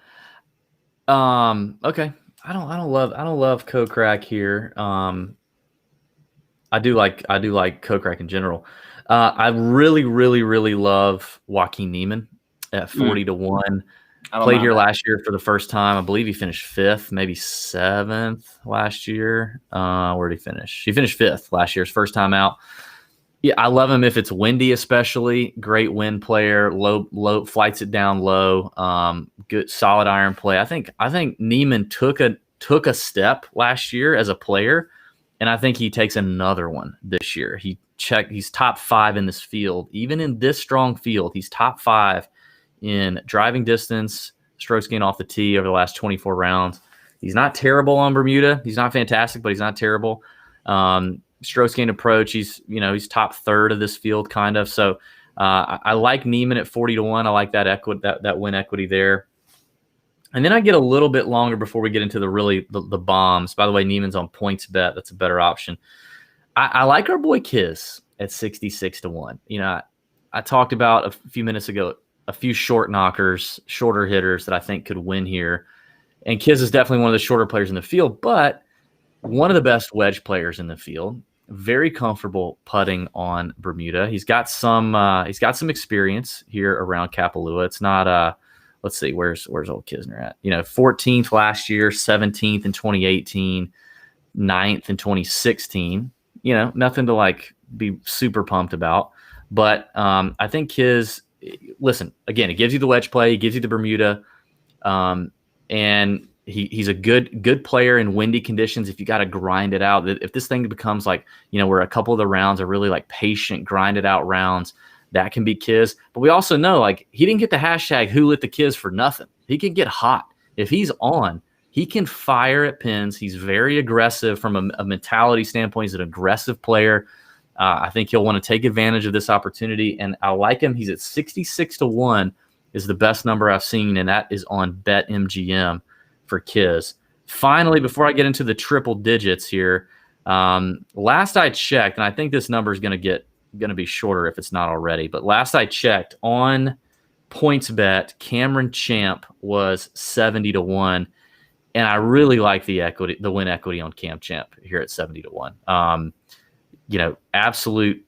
Okay. I don't love Kokrak here. I do like Kokrak in general. I really, really, really love Joaquin Niemann at 40-1. Played here last year for the first time. I believe he finished 5th, maybe 7th last year. Where did he finish? He finished 5th last year, his first time out. Yeah, I love him if it's windy, especially. Great wind player. Low flights it down low. Good, solid iron play. I think Neiman took a step last year as a player, and I think he takes another one this year. He's top 5 in this field, even in this strong field. He's top 5 in driving distance, strokes gained off the tee over the last 24 rounds. He's not terrible on Bermuda. He's not fantastic, but he's not terrible. Strokes gained approach, he's top 3rd of this field, kind of. So I like Neiman at 40-1. I like that win equity there. And then I get a little bit longer before we get into the bombs. By the way, Neiman's on PointsBet. That's a better option. I like our boy Kiz at 66-1. I talked about a few minutes ago a few shorter hitters that I think could win here. And Kiz is definitely one of the shorter players in the field, but one of the best wedge players in the field. Very comfortable putting on Bermuda. He's got some experience here around Kapalua. It's not let's see, where's old Kisner at? 14th last year, 17th in 2018, 9th in 2016. Nothing to be super pumped about. But I think Kiz, listen, again, it gives you the wedge play, it gives you the Bermuda, and he's a good player in windy conditions. If you got to grind it out, if this thing becomes where a couple of the rounds are really patient, grinded out rounds, that can be Kiz. But we also know he didn't get the hashtag who lit the Kiz for nothing. He can get hot. If he's on, he can fire at pins. He's very aggressive from a mentality standpoint. He's an aggressive player. I think he'll want to take advantage of this opportunity, and I like him. He's at 66-1 is the best number I've seen, and that is on BetMGM for Kiz. Finally, before I get into the triple digits here, last I checked, and I think this number is going to be shorter if it's not already, but last I checked on PointsBet, Cameron Champ was 70-1, and I really like the win equity on Cam Champ here at 70-1. Absolute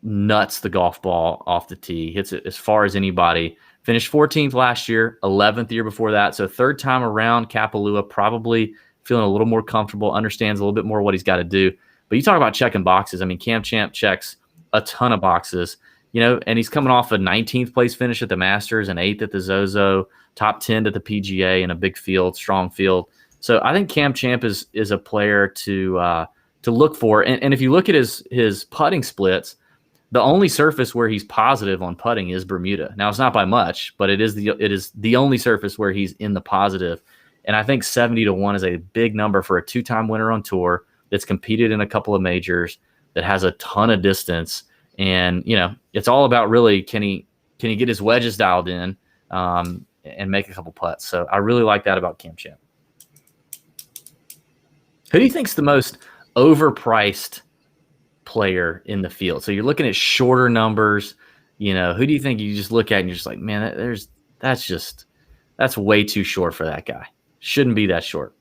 nuts the golf ball off the tee, hits it as far as anybody. Finished 14th last year, 11th the year before that. So third time around, Kapalua probably feeling a little more comfortable, understands a little bit more what he's got to do. But you talk about checking boxes. I mean, Cam Champ checks a ton of boxes, and he's coming off a 19th place finish at the Masters, an 8th at the Zozo, top 10 at the PGA in a big field, strong field. So I think Cam Champ is a player to look for. And if you look at his putting splits, the only surface where he's positive on putting is Bermuda. Now, it's not by much, but it is the only surface where he's in the positive. And I think 70-1 is a big number for a 2-time winner on tour that's competed in a couple of majors, that has a ton of distance. And, it's all about really, can he get his wedges dialed in and make a couple putts. So I really like that about Cam Champ. Who do you think's the most overpriced player in the field? So you're looking at shorter numbers. Who do you think you just look at and you're just like, man, that's way too short for that guy. Shouldn't be that short.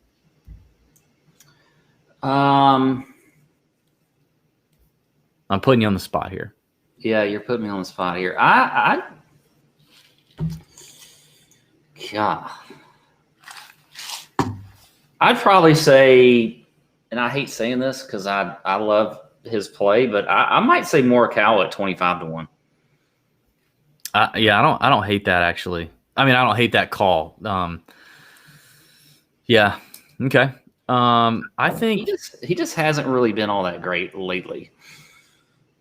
I'm putting you on the spot here. Yeah, you're putting me on the spot here. I'd probably say, and I hate saying this because I love his play, but I might say Morikawa at 25-1. Yeah, I don't hate that actually. I mean, I don't hate that call. Yeah, okay. I think he just hasn't really been all that great lately.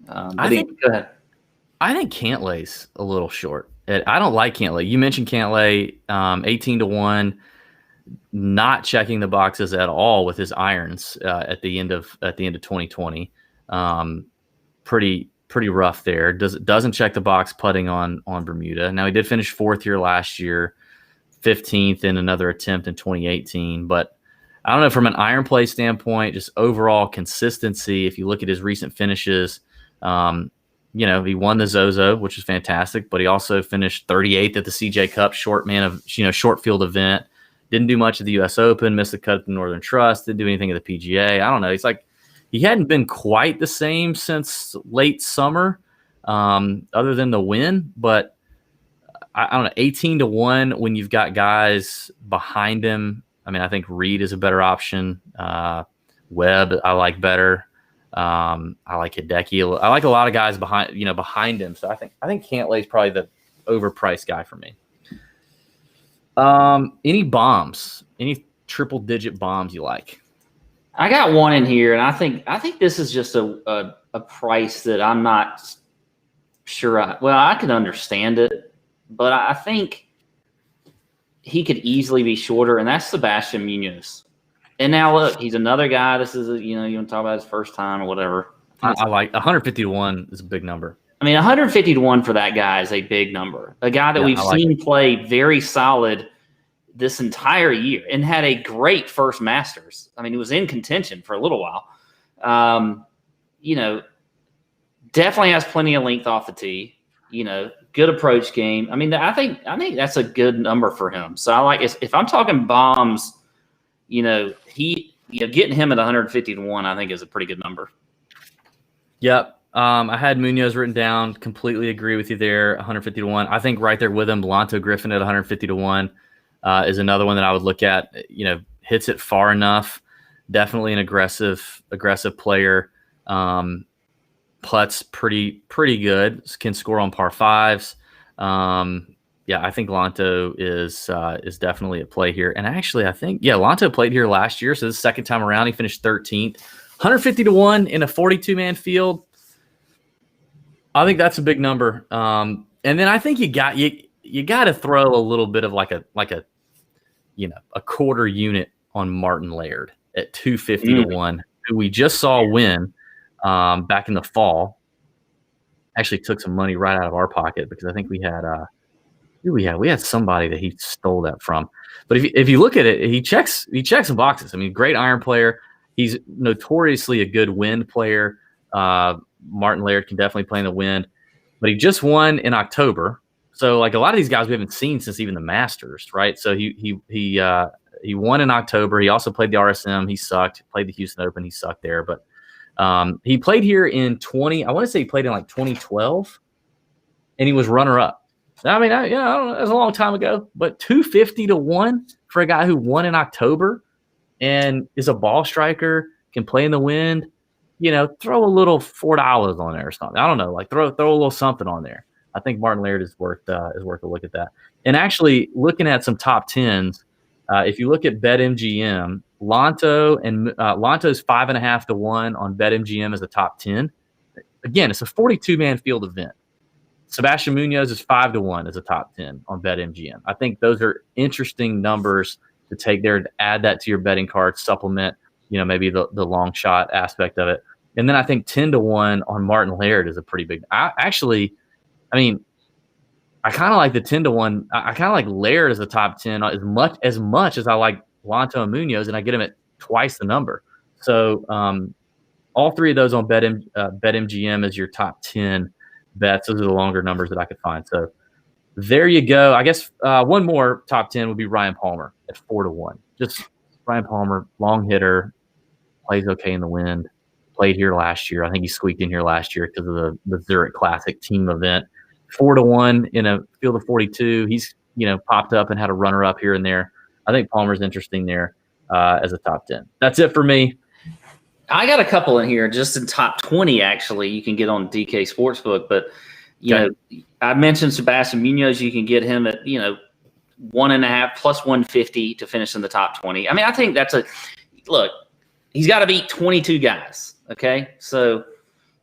Go ahead. I think Cantlay's a little short. I don't like Cantlay. You mentioned Cantlay, 18-1, not checking the boxes at all with his irons at the end of 2020. Pretty rough there. Doesn't check the box putting on Bermuda. Now he did finish 4th here last year, 15th in another attempt in 2018. But I don't know, from an iron play standpoint, just overall consistency. If you look at his recent finishes, he won the Zozo, which is fantastic, but he also finished 38th at the CJ Cup short field event. Didn't do much of the U.S. Open, missed the cut at the Northern Trust, didn't do anything at the PGA. I don't know. He hadn't been quite the same since late summer, other than the win. But I don't know, 18-1 when you've got guys behind him. I mean, I think Reed is a better option. Webb, I like better. I like Hideki. I like a lot of guys behind him. So I think Cantlay is probably the overpriced guy for me. Any bombs? Any triple-digit bombs you like? I got one in here, and I think this is just a price that I'm not sure. I can understand it, but I think he could easily be shorter, and that's Sebastian Munoz. And now look, he's another guy. This is you want to talk about his first time or whatever. I like 150-1 is a big number. I mean, 150-1 for that guy is a big number. A guy that we've seen play very solid this entire year and had a great first Masters. I mean, he was in contention for a little while. Definitely has plenty of length off the tee. Good approach game. I mean, I think that's a good number for him. So I like if I'm talking bombs, getting him at 150-1, I think is a pretty good number. Yep. I had Munoz written down. Completely agree with you there. 150-1. I think right there with him, Lonto Griffin at 150-1 is another one that I would look at. Hits it far enough. Definitely an aggressive player. Putts pretty good. Can score on par fives. I think Lonto is definitely at play here. And actually, I think Lonto played here last year, so this second time around he finished 13th. 150-1 in a 42-man field. I think that's a big number. And then I think you got to throw a little bit of like a quarter unit on Martin Laird at 250-1, who we just saw win back in the fall. Actually took some money right out of our pocket because I think we had somebody that he stole that from. But if you look at it, he checks some boxes. I mean, great iron player. He's notoriously a good wind player. Martin Laird can definitely play in the wind, but he just won in October. So like a lot of these guys we haven't seen since even the Masters, right? So he won in October. He also played the RSM. He sucked. Played the Houston Open. He sucked there, but he played here in I want to say he played in like 2012, and he was runner-up. I mean, I don't know, that was a long time ago, but 250-1 for a guy who won in October and is a ball striker, can play in the wind. Throw a little $4 on there or something. I don't know, like throw a little something on there. I think Martin Laird is worth a look at that. And actually, looking at some top tens, if you look at BetMGM, Lonto's 5.5-1 on BetMGM as a top 10. Again, it's a 42-man field event. Sebastian Munoz is 5-1 as a top 10 on BetMGM. I think those are interesting numbers to take there to add that to your betting card, supplement, maybe the long shot aspect of it. And then I think 10-1 on Martin Laird is a pretty big. I kind of like the 10-1. I kind of like Laird as a top 10 as much as I like Lonto and Munoz, and I get him at twice the number. So all three of those on BetMGM as your top 10 bets. Those are the longer numbers that I could find. So there you go. I guess one more top 10 would be Ryan Palmer at 4-1. Just Ryan Palmer, long hitter, plays okay in the wind. Played here last year. I think he squeaked in here last year because of the Zurich Classic team event. 4-1 in a field of 42. He's popped up and had a runner up here and there. I think Palmer's interesting there as a top 10. That's it for me. I got a couple in here just in top 20. Actually, you can get on DK Sportsbook, but I mentioned Sebastian Munoz. You can get him at 1.5 plus 150 to finish in the top 20. I mean, I think that's look. He's got to beat 22 guys. Okay, so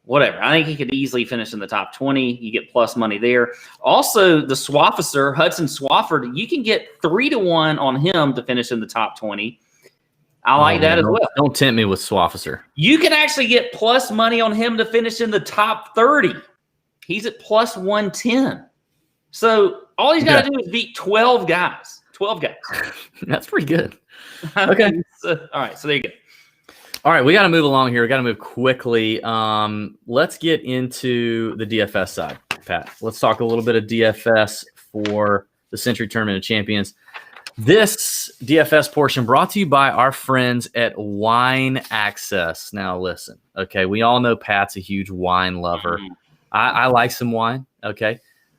whatever. I think he could easily finish in the top 20. You get plus money there. Also, the Swaffer, Hudson Swafford, you can get 3-1 on him to finish in the top 20. I like that as well. Don't tempt me with Swaffer. You can actually get plus money on him to finish in the top 30. He's at plus 110. So all he's got to do is beat 12 guys. 12 guys. That's pretty good. Okay. All right, so there you go. All right, we got to move along here. We got to move quickly. Let's get into the DFS side, Pat. Let's talk a little bit of DFS for the Sentry Tournament of Champions. This DFS portion brought to you by our friends at Wine Access. Now, listen, okay, we all know Pat's a huge wine lover. I like some wine, okay?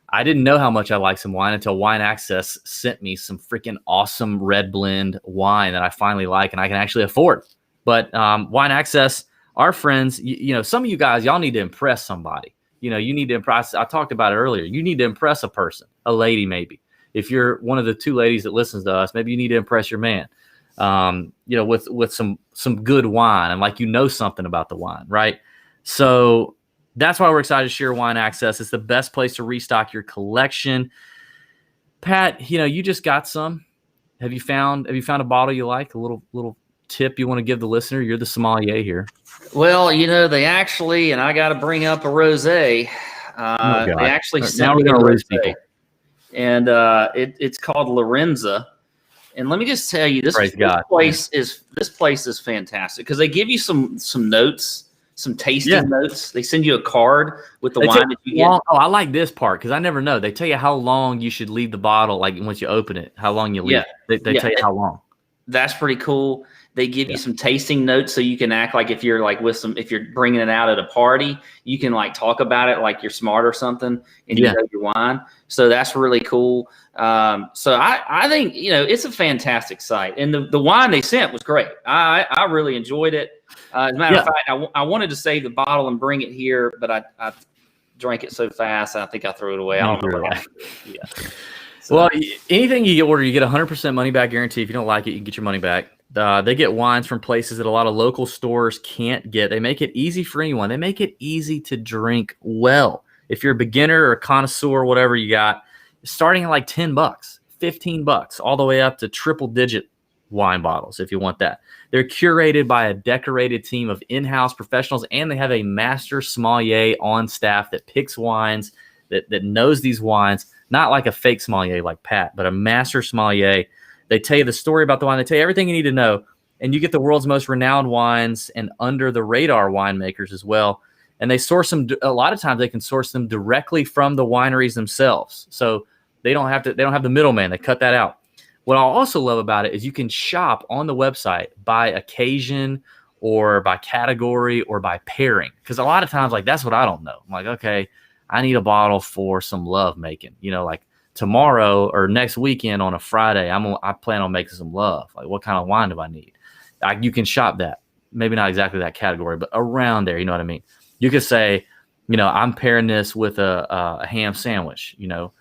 I didn't know how much I like some wine until Wine Access sent me some freaking awesome red blend wine that I finally like and I can actually afford. But Wine Access, our friends, you know, some of you guys, y'all need to impress somebody. You know, you need to impress. I talked about it earlier. You need to impress a person, a lady maybe. If you're one of the 2 ladies that listens to us, maybe you need to impress your man. You know, with some good wine and like, you know, something about the wine, right? So that's why we're excited to share Wine Access. It's the best place to restock your collection. Pat, you know, you just got some. Have you found a bottle you like? A little tip you want to give the listener? You're the sommelier here. Well, you know, they actually, and I got to bring up a rosé. They actually sent me a rosé, and it's called Lorenza. And let me just tell you, this place is fantastic because they give you some notes. Some tasting notes. They send you a card with the wine that you get. Oh, I like this part because I never know. They tell you how long you should leave the bottle, like once you open it, how long you leave. They tell you how long. That's pretty cool. They give you some tasting notes so you can act like if you're if you're bringing it out at a party, you can like talk about it like you're smart or something and you know your wine. So that's really cool. So I think, you know, it's a fantastic site. And the wine they sent was great. I really enjoyed it. As a matter of fact, I wanted to save the bottle and bring it here, but I drank it so fast, I think I threw it away. I don't know what happened. So, well, anything you order, you get 100% money back guarantee. If you don't like it, you can get your money back. They get wines from places that a lot of local stores can't get. They make it easy for anyone. They make it easy to drink well. If you're a beginner or a connoisseur, whatever you got, starting at like $10, $15, all the way up to triple-digit wine bottles if you want that. They're curated by a decorated team of in-house professionals, and they have a master sommelier on staff that picks wines, that knows these wines, not like a fake sommelier like Pat, but a master sommelier. They tell you the story about the wine. They tell you everything you need to know, and you get the world's most renowned wines and under-the-radar winemakers as well. And they source them. A lot of times, they can source them directly from the wineries themselves, so they don't have the middleman. They cut that out. What I also love about it is you can shop on the website by occasion or by category or by pairing. Because a lot of times, like, that's what I don't know. I'm like, okay, I need a bottle for some love making. You know, like tomorrow or next weekend on a Friday, I plan on making some love. Like, what kind of wine do I need? You can shop that. Maybe not exactly that category, but around there. You know what I mean? You could say, you know, I'm pairing this with a ham sandwich. You know,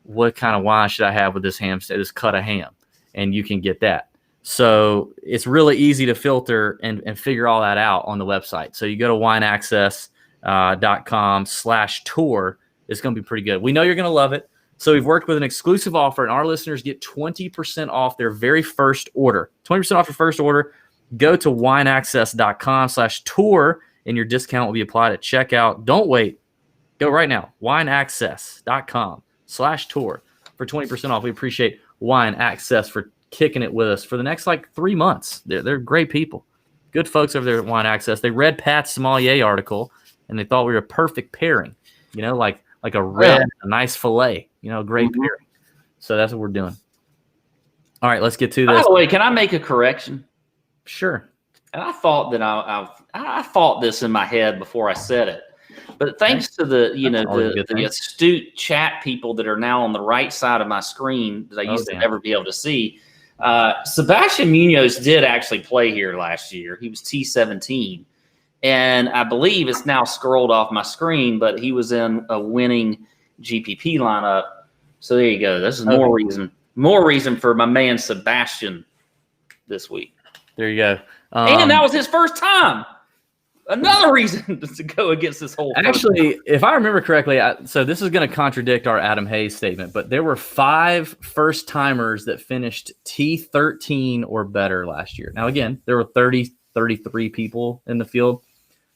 what kind of wine should I have with this this cut of ham? And you can get that. So it's really easy to filter and figure all that out on the website. So you go to wineaccess.com/tour. It's going to be pretty good. We know you're going to love it. So we've worked with an exclusive offer, and our listeners get 20% off their very first order. 20% off your first order. Go to wineaccess.com/tour, and your discount will be applied at checkout. Don't wait. Go right now. wineaccess.com/tour for 20% off. We appreciate Wine Access for kicking it with us for the next like 3 months. They're great people. Good folks over there at Wine Access. They read Pat's sommelier article, and they thought we were a perfect pairing. You know, like a red, a nice filet. You know, great pairing. So that's what we're doing. All right, let's get to this. By the way, can I make a correction? Sure. And I thought that I thought this in my head before I said it. But thanks to the astute chat people that are now on the right side of my screen that I used to never be able to see, Sebastian Munoz did actually play here last year. He was T17. And I believe it's now scrolled off my screen, but he was in a winning GPP lineup. So there you go. This is more reason for my man Sebastian this week. There you go. And that was his first time. Another reason to go against this whole. Actually, if I remember correctly, so this is going to contradict our Adam Hayes statement, but there were 5 first-timers that finished T13 or better last year. Now, again, there were 33 people in the field.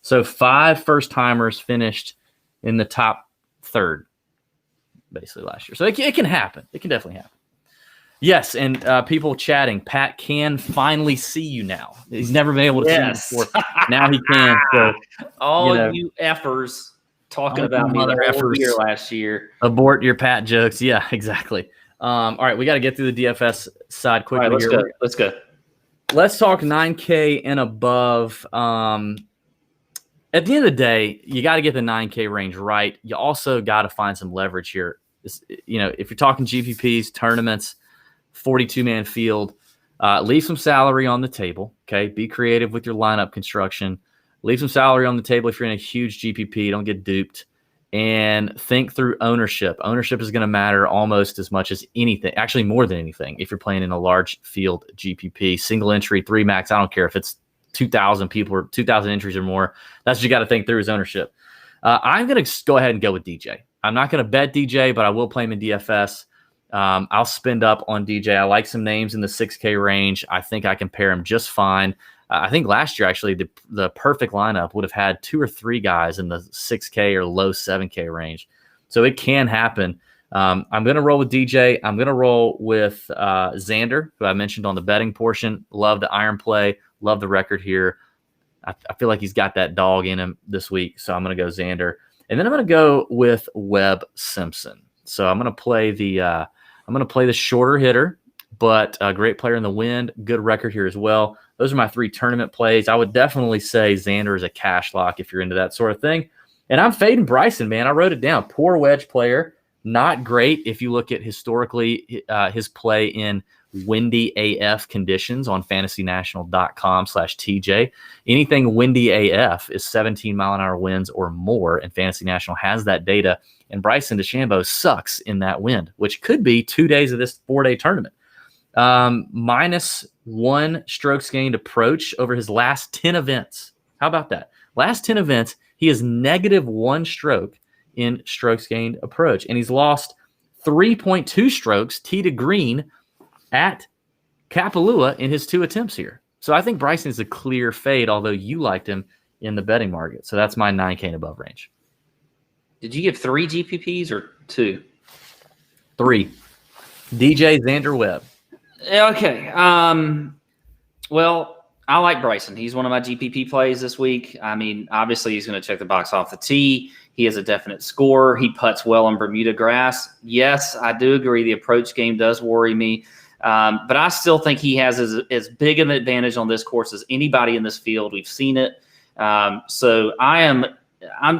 So 5 first-timers finished in the top third, basically, last year. So it can happen. It can definitely happen. Yes, and people chatting. Pat can finally see you now. He's never been able to see you before. Now he can. So, all you effers talking about me the whole year last year. Abort your Pat jokes. Yeah, exactly. All right, we got to get through the DFS side quickly. All right, let's go. Let's talk 9K and above. At the end of the day, you got to get the 9K range right. You also got to find some leverage here. if you're talking GPPs, tournaments, 42-man field, leave some salary on the table. Okay, be creative with your lineup construction. Leave some salary on the table if you're in a huge GPP. Don't get duped. And think through ownership. Ownership is going to matter almost as much as anything, actually more than anything, if you're playing in a large field GPP. Single entry, 3 max, I don't care if it's 2,000 people or 2,000 entries or more. That's what you got to think through is ownership. I'm going to go ahead and go with DJ. I'm not going to bet DJ, but I will play him in DFS. I'll spend up on DJ. I like some names in the 6K range. I think I can pair him just fine. I think last year, actually, the perfect lineup would have had 2 or 3 guys in the 6K or low 7K range. So it can happen. I'm going to roll with DJ. I'm going to roll with Xander, who I mentioned on the betting portion. Love the iron play. Love the record here. I feel like he's got that dog in him this week. So I'm going to go Xander. And then I'm going to go with Webb Simpson. So I'm going to play the shorter hitter, but a great player in the wind. Good record here as well. Those are my 3 tournament plays. I would definitely say Xander is a cash lock if you're into that sort of thing. And I'm fading Bryson, man. I wrote it down. Poor wedge player. Not great if you look at historically his play in windy AF conditions on fantasynational.com/TJ. Anything windy AF is 17 mile an hour winds or more, and Fantasy National has that data. And Bryson DeChambeau sucks in that wind, which could be 2 days of this 4-day tournament. -1 strokes gained approach over his last 10 events. How about that? Last 10 events, he is -1 stroke in strokes gained approach, and he's lost 3.2 strokes tee to green at Kapalua in his 2 attempts here. So I think Bryson is a clear fade, although you liked him in the betting market. So that's my 9K and above range. Did you give 3 GPPs or 2? 3. DJ, Xander, Webb. Okay. Well, I like Bryson. He's one of my GPP plays this week. I mean, obviously he's going to check the box off the tee. He is a definite scorer. He putts well on Bermuda grass. Yes, I do agree. The approach game does worry me. But I still think he has as big an advantage on this course as anybody in this field. We've seen it. So I'm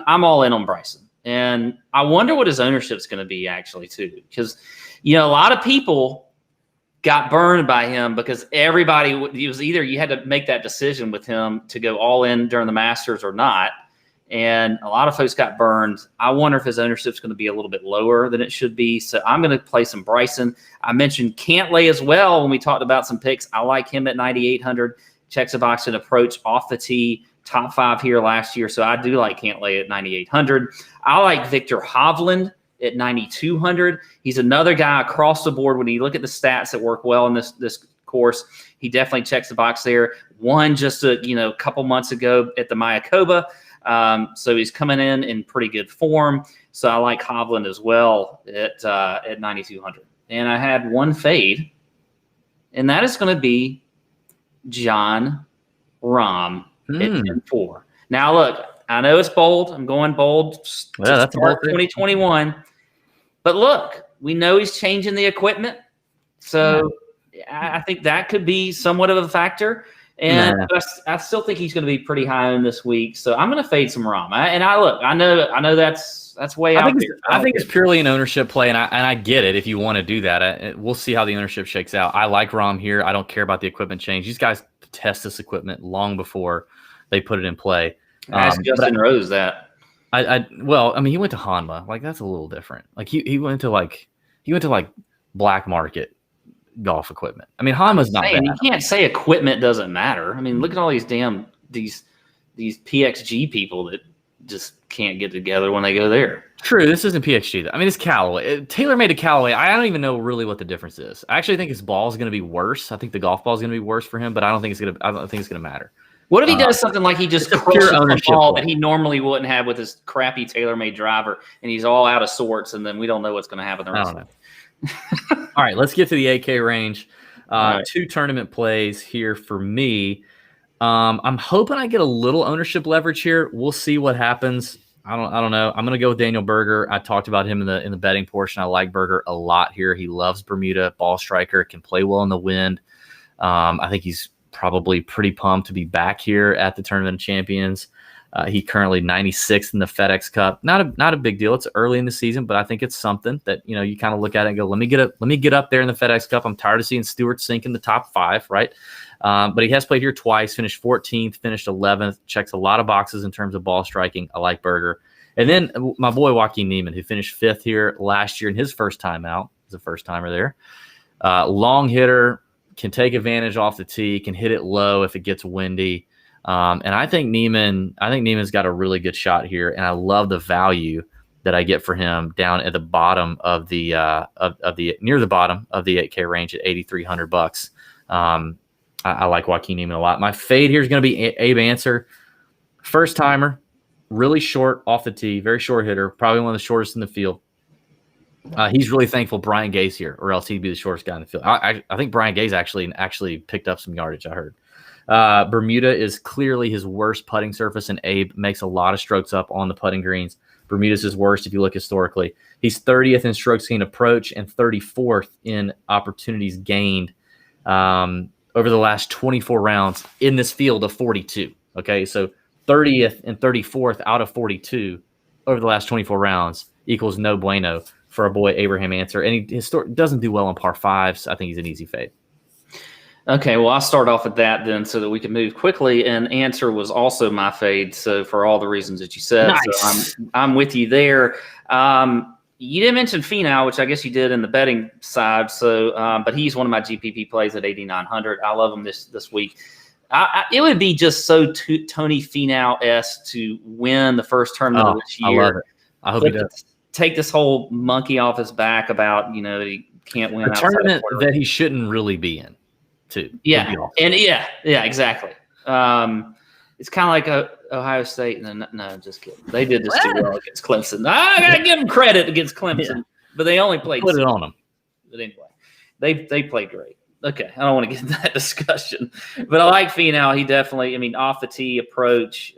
all in on Bryson. And I wonder what his ownership is going to be actually too. Because, a lot of people got burned by him because it was either you had to make that decision with him to go all in during the Masters or not. And a lot of folks got burned. I wonder if his ownership is going to be a little bit lower than it should be. So I'm going to play some Bryson. I mentioned Cantlay as well when we talked about some picks. I like him at 9,800. Checks a box and approach off the tee. Top 5 here last year. So I do like Cantlay at 9,800. I like Victor Hovland at 9,200. He's another guy across the board. When you look at the stats that work well in this course, he definitely checks the box there. Won just a couple months ago at the Mayakoba. So he's coming in pretty good form. So I like Hovland as well at 9,200. And I had one fade, and that is going to be Jon Rahm at 10-4. Now look, I know it's bold. I'm going bold. Yeah, that's start 2021. But look, we know he's changing the equipment. So I think that could be somewhat of a factor. And I still think he's going to be pretty high in this week. So I'm going to fade some Rahm. I know that's way out there. I think it's purely an ownership play, and I get it if you want to do that. We'll see how the ownership shakes out. I like Rahm here. I don't care about the equipment change. These guys test this equipment long before they put it in play. Ask Justin Rose that. He went to Hanma. Like, that's a little different. Like he went to black market golf equipment. I mean, Hanma's not bad. You can't say equipment doesn't matter. I mean, look at all these these PXG people that just can't get together when they go there. True, this isn't PXG. I mean, it's Callaway. Taylor made a Callaway. I don't even know really what the difference is. I actually think his ball is going to be worse. I think the golf ball is going to be worse for him, but I don't think it's going to matter. What if he does something like he just crushes a ball that he normally wouldn't have with his crappy TaylorMade driver, and he's all out of sorts, and then we don't know what's going to happen the rest of it. All right, let's get to the AK range. Right. 2 tournament plays here for me. I'm hoping I get a little ownership leverage here. We'll see what happens. I don't know. I'm going to go with Daniel Berger. I talked about him in the betting portion. I like Berger a lot here. He loves Bermuda, ball striker, can play well in the wind. I think he's probably pretty pumped to be back here at the Tournament of Champions. He currently 96th in the FedEx Cup. Not a big deal. It's early in the season, but I think it's something that you kind of look at it and go, let me get up there in the FedEx Cup. I'm tired of seeing Stewart sink in the top 5, right? But he has played here twice, finished 14th, finished 11th, checks a lot of boxes in terms of ball striking. I like Berger. And then my boy Joaquin Niemann, who finished 5th here last year in his first time out, was a first timer there. Long hitter, can take advantage off the tee, can hit it low if it gets windy. And I think Niemann's got a really good shot here, and I love the value that I get for him down at the bottom of the near the bottom of the 8K range at $8,300. I like Joaquin Niemann a lot. My fade here is going to be Abe Answer, first timer, really short off the tee, very short hitter, probably one of the shortest in the field. He's really thankful Brian Gay's here, or else he'd be the shortest guy in the field. I think Brian Gay's actually picked up some yardage, I heard. Bermuda is clearly his worst putting surface, and Abe makes a lot of strokes up on the putting greens. Bermuda's his worst if you look historically. He's 30th in strokes gained approach and 34th in opportunities gained over the last 24 rounds in this field of 42. Okay, so 30th and 34th out of 42 over the last 24 rounds equals no bueno for our boy Abraham Answer. And he doesn't do well on par 5s. I think he's an easy fade. Okay, well, I'll start off with that then so that we can move quickly. And Answer was also my fade, so for all the reasons that you said. Nice. So I'm with you there. You didn't mention Finau, which I guess you did in the betting side. So, but he's one of my GPP plays at 8,900. I love him this week. It would be just so Tony Finau-esque to win the first tournament of this year. I love it. I hope he does. Take this whole monkey off his back about that he can't win a tournament that he shouldn't really be in. Too. Yeah, and yeah, exactly. It's kind of like Ohio State. No, just kidding. They did this too well against Clemson. I gotta give them credit against Clemson, but they only played. Put it on them. But anyway, they played great. Okay, I don't want to get into that discussion, but I like Finau. He definitely, off the tee approach,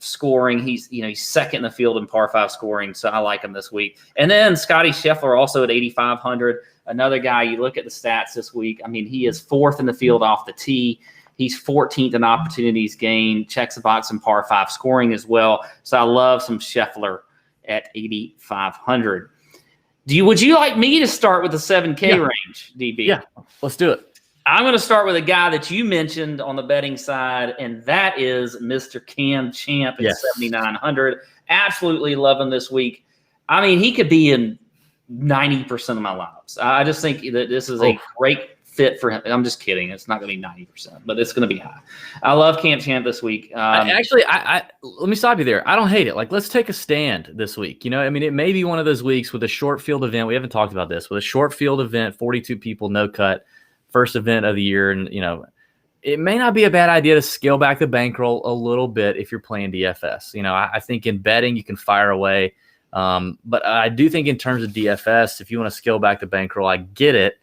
scoring. He's second in the field in par 5 scoring, so I like him this week. And then Scotty Scheffler also at 8,500. Another guy, you look at the stats this week. He is 4th in the field off the tee. He's 14th in opportunities gained, checks the box in par 5 scoring as well. So I love some Scheffler at 8,500. Would you like me to start with the 7K range, DB? Yeah, let's do it. I'm going to start with a guy that you mentioned on the betting side, and that is Mr. Cam Champ at 7,900. Absolutely love him this week. He could be in 90% of my lineups. I just think that this is a great fit for him. I'm just kidding. It's not going to be 90%, but it's going to be high. I love Cam Champ this week. Actually, let me stop you there. I don't hate it. Let's take a stand this week. It may be one of those weeks with a short field event. We haven't talked about this. With a short field event, 42 people, no cut, first event of the year. And, it may not be a bad idea to scale back the bankroll a little bit if you're playing DFS. I think in betting, you can fire away. But I do think in terms of DFS, if you want to scale back the bankroll, I get it.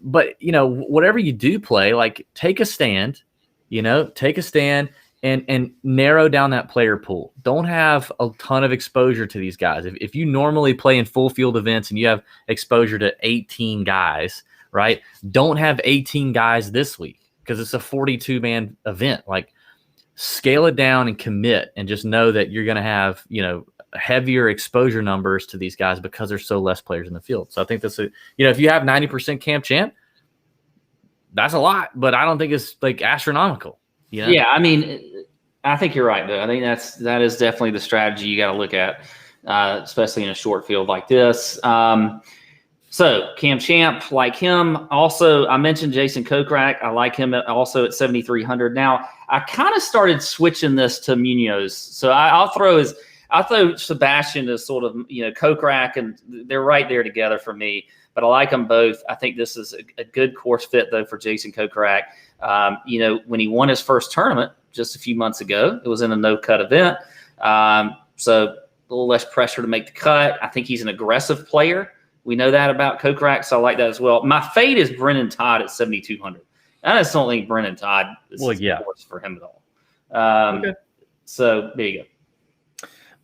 But whatever you do play, take a stand, and narrow down that player pool. Don't have a ton of exposure to these guys. If you normally play in full field events and you have exposure to 18 guys, right? Don't have 18 guys this week because it's a 42-man event. Scale it down and commit, and just know that you're going to have, heavier exposure numbers to these guys because there's so less players in the field. So I think that's if you have 90% Cam Champ, that's a lot, but I don't think it's astronomical. Yeah, I think you're right, though. I think that is definitely the strategy you got to look at, especially in a short field like this. So Cam Champ, like him. Also, I mentioned Jason Kokrak. I like him also at 7,300. Now, I kind of started switching this to Munoz. So I'll throw Sebastian as sort of, Kokrak, and they're right there together for me. But I like them both. I think this is a good course fit, though, for Jason Kokrak. When he won his first tournament just a few months ago, it was in a no-cut event. So a little less pressure to make the cut. I think he's an aggressive player. We know that about Kokrak, so I like that as well. My fade is Brennan Todd at 7,200. I just don't think Brennan Todd is a course for him at all. Okay. So there you go.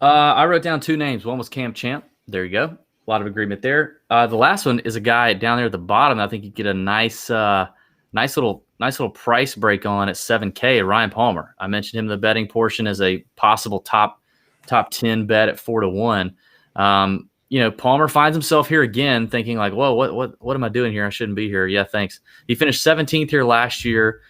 I wrote down 2 names. One was Cam Champ. There you go. A lot of agreement there. The last one is a guy down there at the bottom. I think you get a nice nice little price break on at 7K. Ryan Palmer. I mentioned him in the betting portion as a possible top 10 bet at 4-1. Palmer finds himself here again, thinking like, "Whoa, what am I doing here? I shouldn't be here." Yeah, thanks. He finished 17th here last year,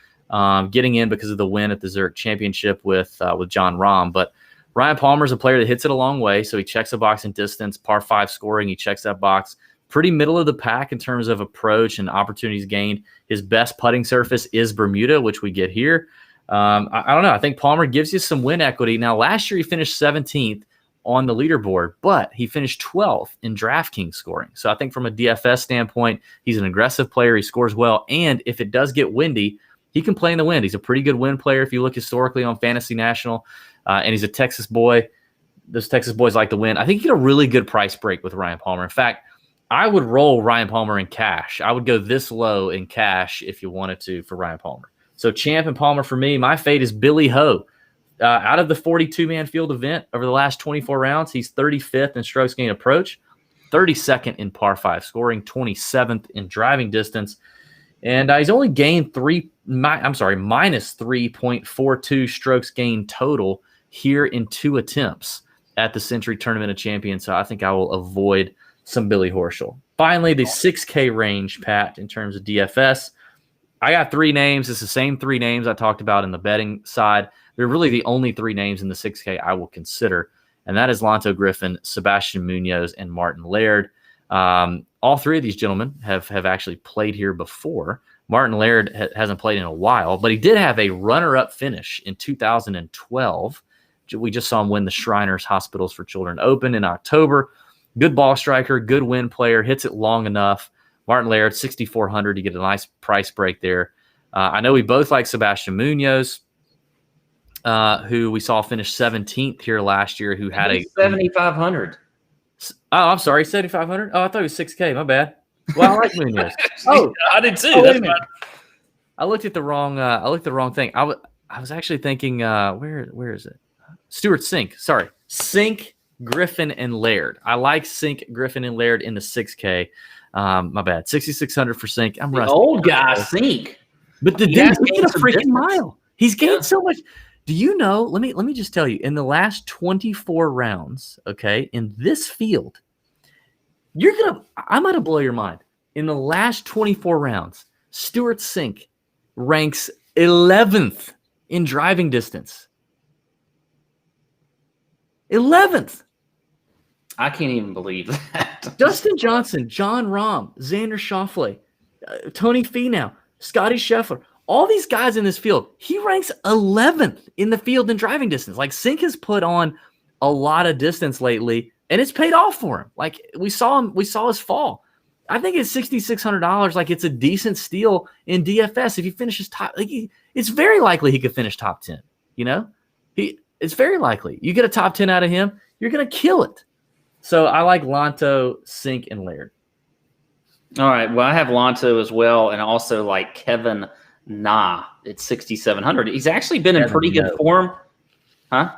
getting in because of the win at the Zurich Championship with John Rahm. But Ryan Palmer is a player that hits it a long way, so he checks a box in distance, par 5 scoring. He checks that box. Pretty middle of the pack in terms of approach and opportunities gained. His best putting surface is Bermuda, which we get here. I don't know. I think Palmer gives you some win equity. Now, last year he finished 17th on the leaderboard, but he finished 12th in DraftKings scoring. So I think from a DFS standpoint, he's an aggressive player. He scores well. And if it does get windy, he can play in the wind. He's a pretty good wind player if you look historically on Fantasy National. And he's a Texas boy. Those Texas boys like to win. I think you get a really good price break with Ryan Palmer. In fact, I would roll Ryan Palmer in cash. I would go this low in cash if you wanted to for Ryan Palmer. So Champ and Palmer for me. My fade is Billy Ho. Out of the 42-man field event over the last 24 rounds, he's 35th in strokes gained approach, 32nd in par 5 scoring, 27th in driving distance. And he's only gained minus 3.42 strokes gained total here in 2 attempts at the Sentry Tournament of Champions. So I think I will avoid some Billy Horschel. Finally, the 6K range, Pat, in terms of DFS. I got 3 names. It's the same 3 names I talked about in the betting side. They're really the only 3 names in the 6K I will consider, and that is Lanto Griffin, Sebastian Munoz, and Martin Laird. All 3 of these gentlemen have actually played here before. Martin Laird hasn't played in a while, but he did have a runner-up finish in 2012. We just saw him win the Shriners Hospitals for Children Open in October. Good ball striker, good win player, hits it long enough. Martin Laird, 6,400. You get a nice price break there. I know we both like Sebastian Munoz, who we saw finish 17th here last year, who had a 7,500. Oh, I'm sorry, 7,500. Oh, I thought it was 6K. My bad. Well, I like Munoz. I did too. I looked at the wrong. I looked at the wrong thing. I was actually thinking, where is it? Stuart Sink. Sorry, Sink, Griffin, and Laird. I like Sink, Griffin, and Laird in the 6K. My bad. 6,600 for Sink. I'm rusty. Old guy Sink, but the dude's gained a freaking mile. He's gained so much. Do you know? Let me just tell you. In the last 24 rounds, okay, in this field, I might have blow your mind. In the last 24 rounds, Stuart Sink ranks 11th in driving distance. 11th. I can't even believe that. Justin Johnson, John Rahm, Xander Schauffele, Tony Finau, Scotty Scheffler, all these guys in this field, he ranks 11th in the field in driving distance. Like, Sink has put on a lot of distance lately, and it's paid off for him. Like, we saw his fall. I think it's $6,600. Like, it's a decent steal in DFS. If he finishes top, it's very likely he could finish top 10. You know, it's very likely. You get a top 10 out of him, you're going to kill it. So I like Lanto, Sink, and Laird. All right. Well, I have Lanto as well, and also like Kevin Na at 6,700. He's actually been in pretty good form. Huh?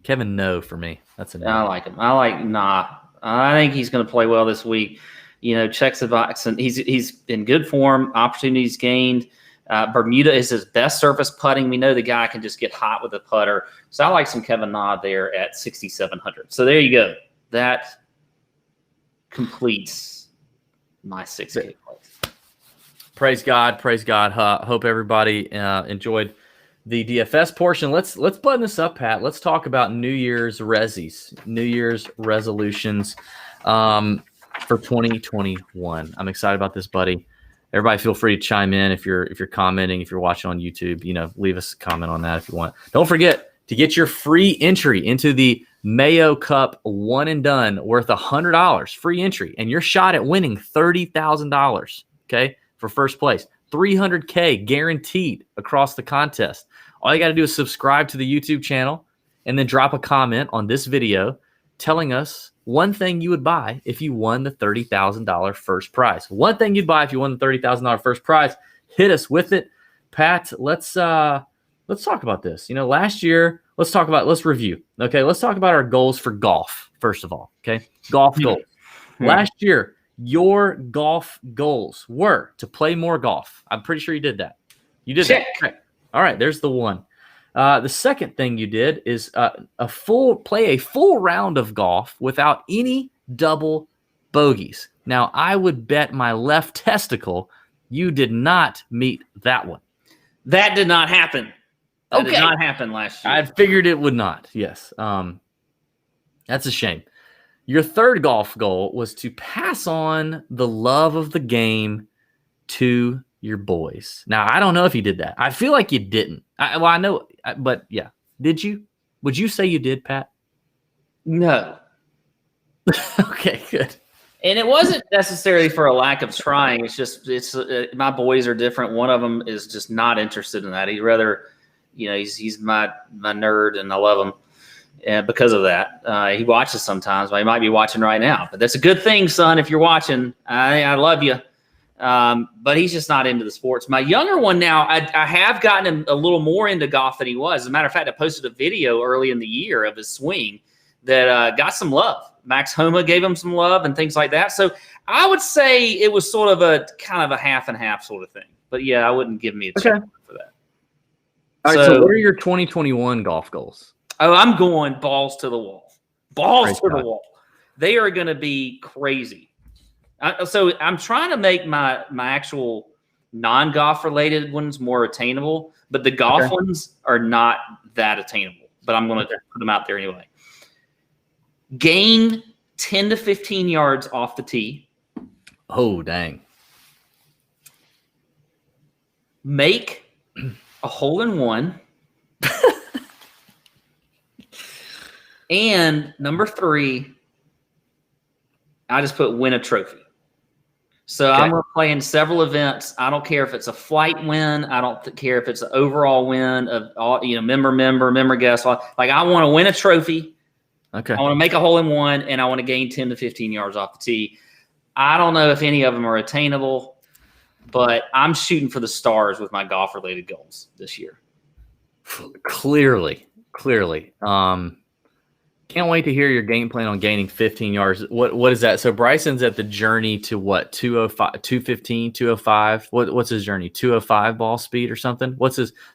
Kevin No for me. That's a name. I like him. I like Na. I think he's going to play well this week. You know, checks the box, and he's in good form. Opportunities gained. Bermuda is his best surface putting. We know the guy can just get hot with a putter. So I like some Kevin Na there at 6,700. So there you go. That completes my 6K plays. Praise God. Praise God. Hope everybody enjoyed the DFS portion. Let's button this up, Pat. Let's talk about New Year's New Year's resolutions for 2021. I'm excited about this, buddy. Everybody feel free to chime in if you're commenting, if you're watching on YouTube, leave us a comment on that if you want. Don't forget to get your free entry into the Mayo Cup One and Done worth $100 free entry, and your shot at winning $30,000. Okay, for first place, $300K guaranteed across the contest. All you got to do is subscribe to the YouTube channel and then drop a comment on this video telling us one thing you would buy if you won the $30,000 first prize. One thing you'd buy if you won the $30,000 first prize. Hit us with it, Pat. Let's talk about this. Last year, let's review. Okay, let's talk about our goals for golf first of all. Okay, golf goals. Last year, your golf goals were to play more golf. I'm pretty sure you did that. You did Check. that. Okay. All right, there's the one. The second thing you did is play a full round of golf without any double bogeys. Now, I would bet my left testicle you did not meet that one. That did not happen. That Okay. did not happen last year. I figured it would not. Yes. That's a shame. Your third golf goal was to pass on the love of the game to your boys. Now, I don't know if you did that. I feel like you didn't. I know, but yeah. Did you? Would you say you did, Pat? No. Okay, good. And it wasn't necessarily for a lack of trying. It's just my boys are different. One of them is just not interested in that. He'd rather, he's my nerd, and I love him. And because of that, he watches sometimes. He might be watching right now, but that's a good thing, son. If you're watching, I love you. But he's just not into the sports. My younger one now, I have gotten him a little more into golf than he was. As a matter of fact, I posted a video early in the year of his swing that got some love. Max Homa gave him some love and things like that. So I would say it was sort of a kind of a half and half sort of thing. But yeah, I wouldn't give me a check for that. All right, so what are your 2021 golf goals? Oh, I'm going balls to the wall. Balls to the wall. They are going to be crazy. So I'm trying to make my actual non-golf related ones more attainable, but the golf ones are not that attainable. But I'm going to put them out there anyway. Gain 10 to 15 yards off the tee. Oh, dang. Make a hole-in-one. And number 3, I just put win a trophy. So I'm playing several events. I don't care if it's a flight win. I don't care if it's an overall win of all, member guest. Like, I want to win a trophy. Okay. I want to make a hole-in-one, and I want to gain 10 to 15 yards off the tee. I don't know if any of them are attainable, but I'm shooting for the stars with my golf-related goals this year. Clearly. Can't wait to hear your game plan on gaining 15 yards. What is that? So Bryson's at the journey to what? 205, 215, 205. What's his journey? 205 ball speed or something?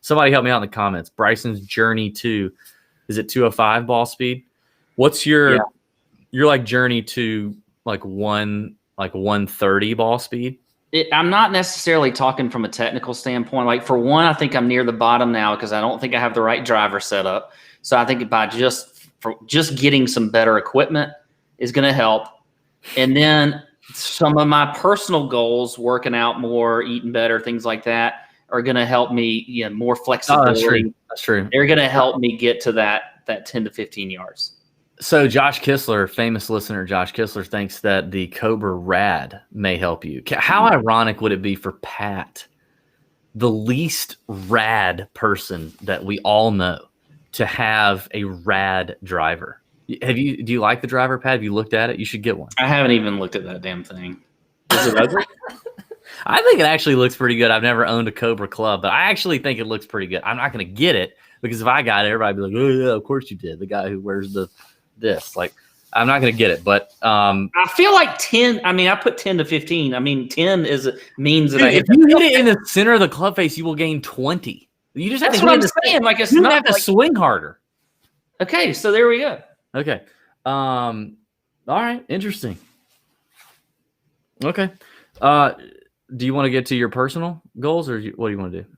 Somebody help me out in the comments. Bryson's journey to, is it 205 ball speed? What's your journey to like 130 ball speed? I'm not necessarily talking from a technical standpoint. Like, for one, I think I'm near the bottom now because I don't think I have the right driver set up. So I think by just getting some better equipment is going to help. And then some of my personal goals, working out more, eating better, things like that, are going to help me, more flexibility. That's true. They're going to help me get to that 10 to 15 yards. So Josh Kistler, famous listener Josh Kistler, thinks that the Cobra Rad may help you. How ironic would it be for Pat, the least rad person that we all know, to have a rad driver? Do you like the driver, Pat? Have you looked at it? You should get one. I haven't even looked at that damn thing. Is it ugly? I think it actually looks pretty good. I've never owned a Cobra Club, but I actually think it looks pretty good. I'm not going to get it because if I got it, everybody would be like, oh yeah, of course you did. The guy who wears this, like, I'm not going to get it, but I feel like 10. I mean, I put 10 to 15. I mean, 10 means that if you hit it in the center of the club face, you will gain 20. You just have That's to what I'm saying. Like, it's not have to swing harder. Okay, so there we go. Okay. All right. Interesting. Okay. Do you want to get to your personal goals, or what do you want to do?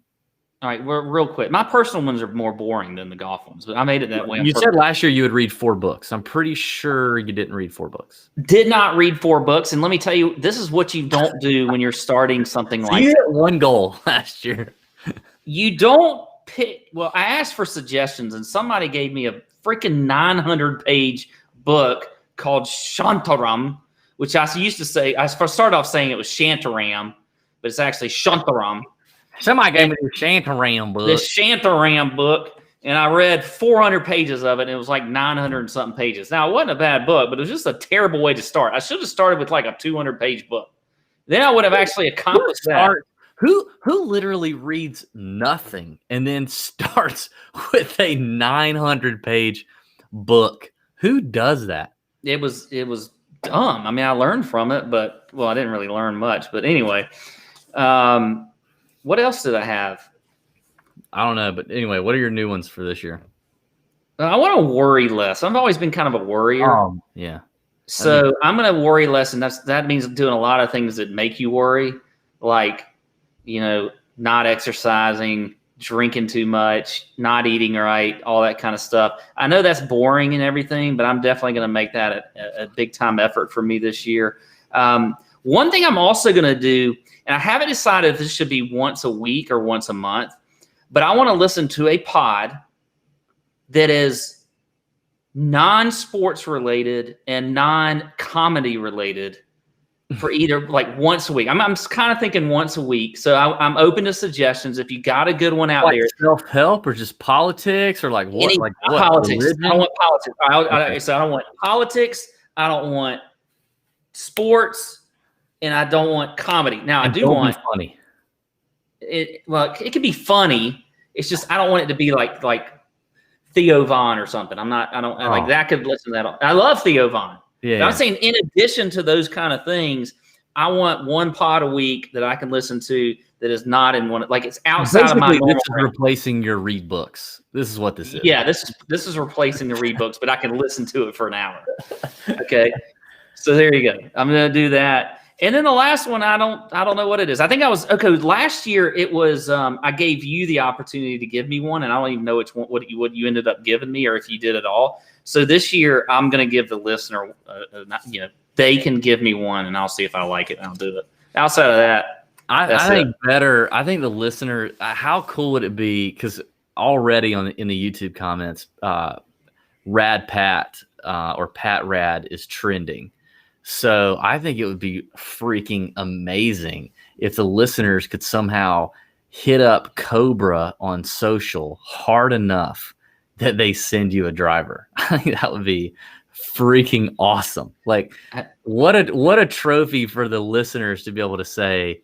All right, we're real quick. My personal ones are more boring than the golf ones, but I made it that way. You said last year you would read 4 books. I'm pretty sure you didn't read 4 books. Did not read 4 books, and let me tell you, this is what you don't do when you're starting something like you that. hit 1 goal last year. You don't pick. Well, I asked for suggestions, and somebody gave me a freaking 900-page book called Shantaram, which I used to say. I started off saying it was Shantaram, but it's actually Shantaram. Somebody gave me the Shantaram book. This Shantaram book, and I read 400 pages of it, and it was like 900 and something pages. Now, it wasn't a bad book, but it was just a terrible way to start. I should have started with like a 200-page book. Then I would have actually accomplished that. Who literally reads nothing and then starts with a 900-page book? Who does that? It was dumb. I mean, I learned from it, but I didn't really learn much. But anyway, what else did I have? I don't know, but anyway, what are your new ones for this year? I want to worry less. I've always been kind of a worrier. Yeah. So I'm going to worry less, and that means doing a lot of things that make you worry, like, not exercising, drinking too much, not eating right, all that kind of stuff. I know that's boring and everything, but I'm definitely going to make that a big time effort for me this year. One thing I'm also going to do, and I haven't decided if this should be once a week or once a month, but I want to listen to a pod that is non-sports related and non-comedy related for either like once a week. I'm kind of thinking once a week. So I'm open to suggestions. If you got a good one out there, self-help or just politics or like what? Like what? Politics. Religion? I don't want politics. So I don't want politics. I don't want sports, and I don't want comedy. Now I do want funny. It could be funny. It's just I don't want it to be like Theo Von or something. Like that could listen to that. I love Theo Von. Yeah. But I'm saying in addition to those kind of things, I want one pod a week that I can listen to that is not in one, like it's outside of my normal. This is replacing your read books. This is what this is. Yeah, this is replacing the read books, but I can listen to it for an hour. Okay. So there you go. I'm gonna do that. And then the last one, I don't know what it is. I think last year it was I gave you the opportunity to give me one, and I don't even know which one what you ended up giving me or if you did at all. So this year I'm going to give the listener they can give me one, and I'll see if I like it and I'll do it. Outside of that, I think the listener, how cool would it be, cuz already in the YouTube comments Rad Pat or Pat Rad is trending. So I think it would be freaking amazing if the listeners could somehow hit up Cobra on social hard enough that they send you a driver. I think that would be freaking awesome. Like what a trophy for the listeners to be able to say,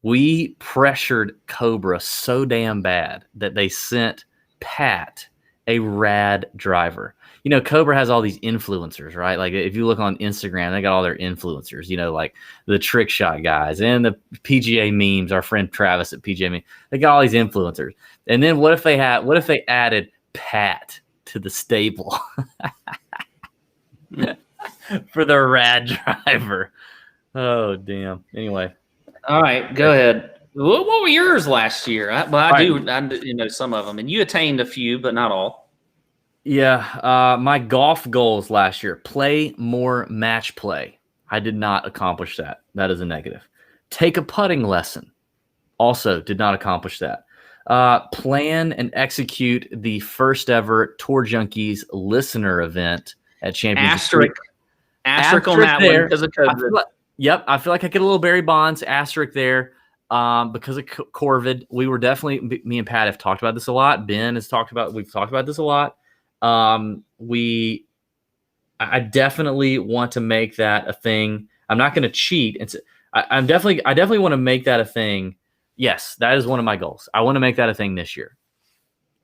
we pressured Cobra so damn bad that they sent Pat a rad driver. Cobra has all these influencers, right? Like if you look on Instagram, they got all their influencers, like the trick shot guys and the PGA memes, our friend Travis at PGA Memes, they got all these influencers. And then what if they added Pat to the stable for the rad driver? Oh, damn. Anyway. All right, go ahead. What were yours last year? I do some of them, and you attained a few, but not all. Yeah, my golf goals last year: play more match play. I did not accomplish that. That is a negative. Take a putting lesson. Also did not accomplish that. Plan and execute the first ever Tour Junkies listener event at Champions. Asterisk on that one because of COVID. I feel like I get a little Barry Bonds asterisk there because of Corvid. We were definitely, me and Pat have talked about this a lot. Ben has we've talked about this a lot. I definitely want to make that a thing. I'm not going to cheat. I definitely want to make that a thing. Yes, that is one of my goals. I want to make that a thing this year.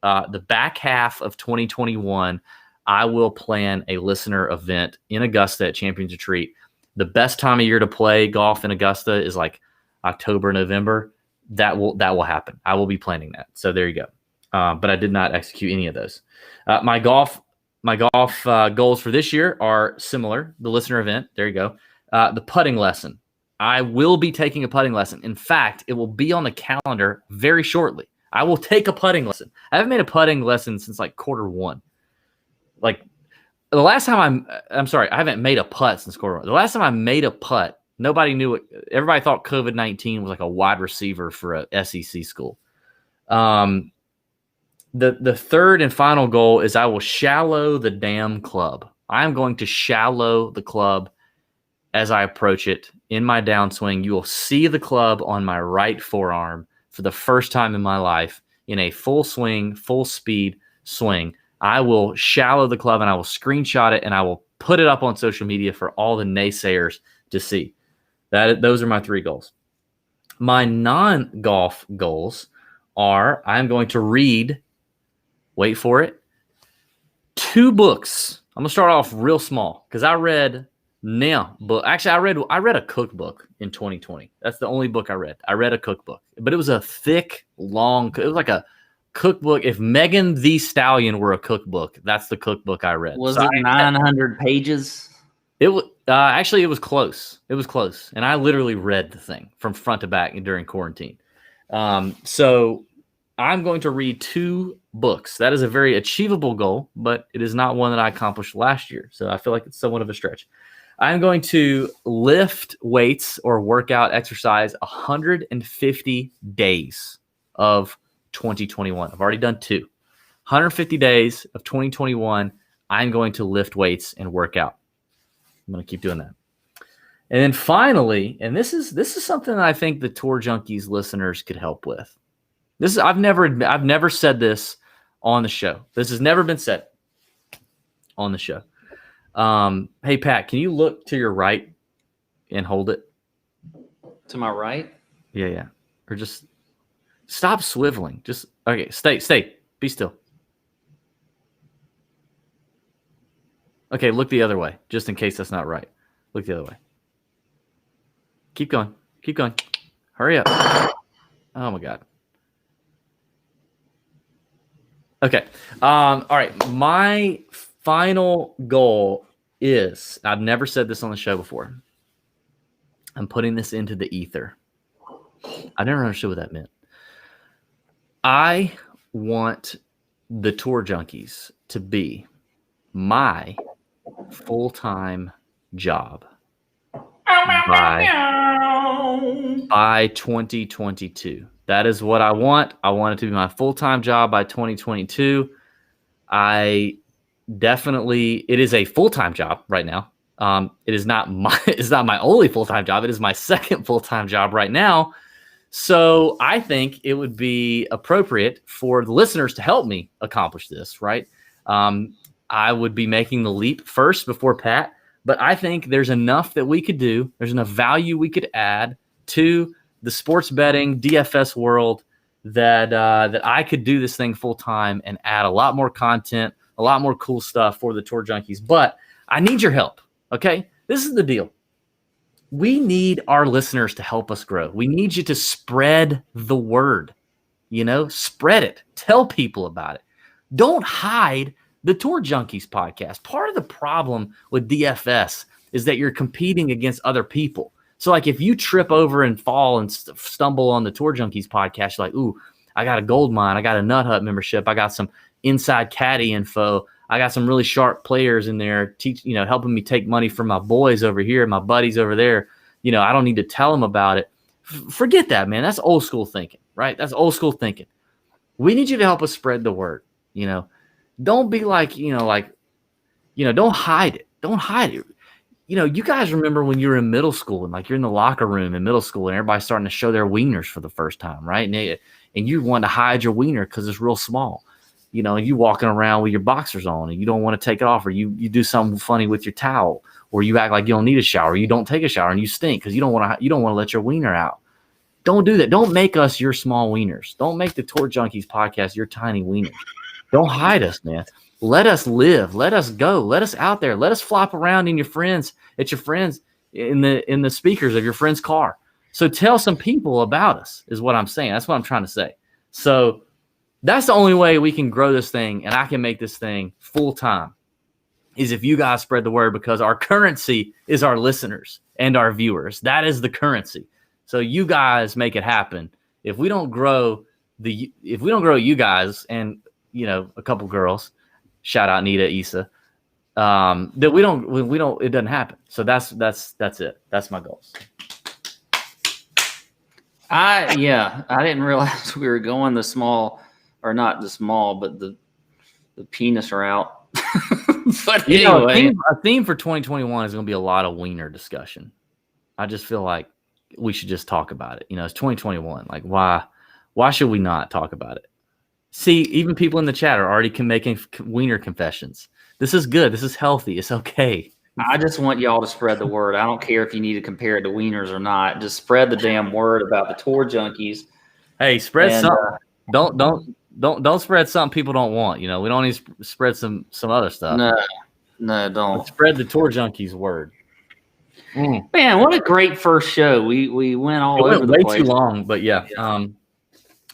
The back half of 2021, I will plan a listener event in Augusta at Champions Retreat. The best time of year to play golf in Augusta is like October, November. That will happen. I will be planning that. So there you go. But I did not execute any of those. My golf goals for this year are similar. The listener event, there you go. The putting lesson. I will be taking a putting lesson. In fact, it will be on the calendar very shortly. I will take a putting lesson. I haven't made a putting lesson since like Q1. Like the last time I'm sorry, I haven't made a putt since Q1. The last time I made a putt, nobody knew it. Everybody thought COVID-19 was like a wide receiver for a SEC school. The third and final goal is I will shallow the damn club. I am going to shallow the club as I approach it in my downswing. You will see the club on my right forearm for the first time in my life in a full swing, full speed swing. I will shallow the club and I will screenshot it and I will put it up on social media for all the naysayers to see. Those are my three goals. My non-golf goals are I'm going to read, wait for it, 2 books. I'm going to start off real small because I read Now, but actually, I read a cookbook in 2020. That's the only book I read. I read a cookbook, but it was a thick, long. It was like a cookbook. If Megan Thee Stallion were a cookbook, that's the cookbook I read. Was it 900 pages? It was actually it was close. It was close, and I literally read the thing from front to back during quarantine. So I'm going to read 2 books. That is a very achievable goal, but it is not one that I accomplished last year. So I feel like it's somewhat of a stretch. I'm going to lift weights or workout exercise 150 days of 2021. I've already done 2. 150 days of 2021. I'm going to lift weights and work out. I'm going to keep doing that. And then finally, and this is something that I think the Tour Junkies listeners could help with. I've never said this on the show. This has never been said on the show. Hey Pat, can you look to your right and hold it? To my right? Yeah. Or just stop swiveling. Just okay, stay. Be still. Okay, look the other way, just in case that's not right. Look the other way. Keep going. Hurry up. Oh my God. Okay. All right. My final goal is, I've never said this on the show before. I'm putting this into the ether. I never understood what that meant. I want the Tour Junkies to be my full-time job by 2022. That is what I want. I want it to be my full-time job by 2022. It is a full-time job right now. It is not my only full-time job. It is my second full-time job right now. So I think it would be appropriate for the listeners to help me accomplish this, right? I would be making the leap first before Pat, but I think there's enough that we could do. There's enough value we could add to the sports betting DFS world that I could do this thing full time and add a lot more content, a lot more cool stuff for the Tour Junkies. But I need your help. Okay, this is the deal. We need our listeners to help us grow. We need you to spread the word. Spread it. Tell people about it. Don't hide the Tour Junkies podcast. Part of the problem with DFS is that you're competing against other people. So like if you trip over and fall and stumble on the Tour Junkies podcast, you're like, ooh, I got a gold mine. I got a Nut Hut membership. I got some inside caddy info. I got some really sharp players in there helping me take money from my boys over here, my buddies over there. I don't need to tell them about it. Forget that, man. That's old school thinking, right? That's old school thinking. We need you to help us spread the word. Don't be like, don't hide it. Don't hide it. You guys remember when you were in middle school and like you're in the locker room in middle school and everybody's starting to show their wieners for the first time, right? And you want to hide your wiener because it's real small, and you walking around with your boxers on and you don't want to take it off, or you do something funny with your towel, or you act like you don't need a shower, you don't take a shower and you stink because you don't want to let your wiener out. Don't do that. Don't make us your small wieners. Don't make the Tour Junkies podcast your tiny wieners. Don't hide us, man. Let us live. Let us go. Let us out there. Let us flop around in your friends in the speakers of your friend's car. So tell some people about us is what I'm saying. That's what I'm trying to say. So that's the only way we can grow this thing and I can make this thing full time is if you guys spread the word, because our currency is our listeners and our viewers. That is the currency. So you guys make it happen. If we don't grow you guys and a couple girls, shout out Nita, Issa, that we don't, it doesn't happen. So that's it. That's my goals. I didn't realize we were going the small, or not the small, but the penis route. But anyway, a theme for 2021 is going to be a lot of wiener discussion. I just feel like we should just talk about it. It's 2021. Like why should we not talk about it? See, even people in the chat are already making wiener confessions. This is good. This is healthy. It's okay. I just want y'all to spread the word. I don't care if you need to compare it to wieners or not. Just spread the damn word about the Tour Junkies. Hey, spread something. Don't spread something people don't want. We don't need to spread some other stuff. No, don't. Let's spread the Tour Junkies word. Man, what a great first show. We went all over the place. Way too long, but yeah.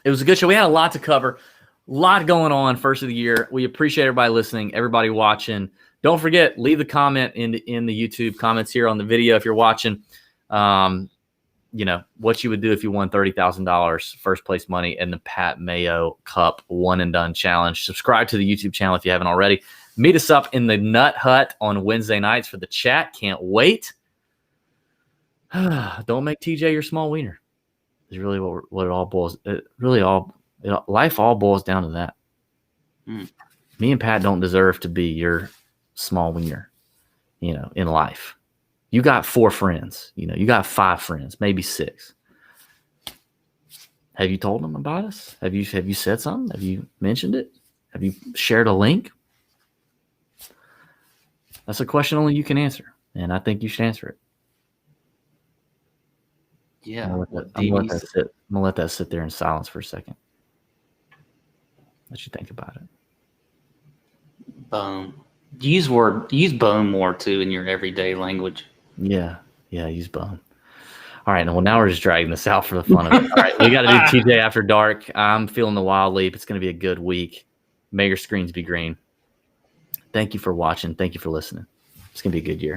It was a good show. We had a lot to cover, a lot going on first of the year. We appreciate everybody listening, everybody watching. Don't forget, leave the comment in the YouTube comments here on the video if you're watching. What you would do if you won $30,000 first place money in the Pat Mayo Cup One and Done Challenge. Subscribe to the YouTube channel if you haven't already. Meet us up in the Nut Hut on Wednesday nights for the chat. Can't wait. Don't make TJ your small wiener. Is really what it all boils. Life all boils down to that. Me and Pat don't deserve to be your small wiener. In life, you got 4 friends. You got 5 friends, maybe 6. Have you told them about us? Have you said something? Have you mentioned it? Have you shared a link? That's a question only you can answer, and I think you should answer it. Yeah, I'm gonna let that sit there in silence for a second. Let you think about it. Bone. Use bone more too in your everyday language. Yeah, use bone. All right, well now we're just dragging this out for the fun of it. All right, we got to do TJ After Dark. I'm feeling the wild leap. It's going to be a good week. May your screens be green. Thank you for watching. Thank you for listening. It's going to be a good year.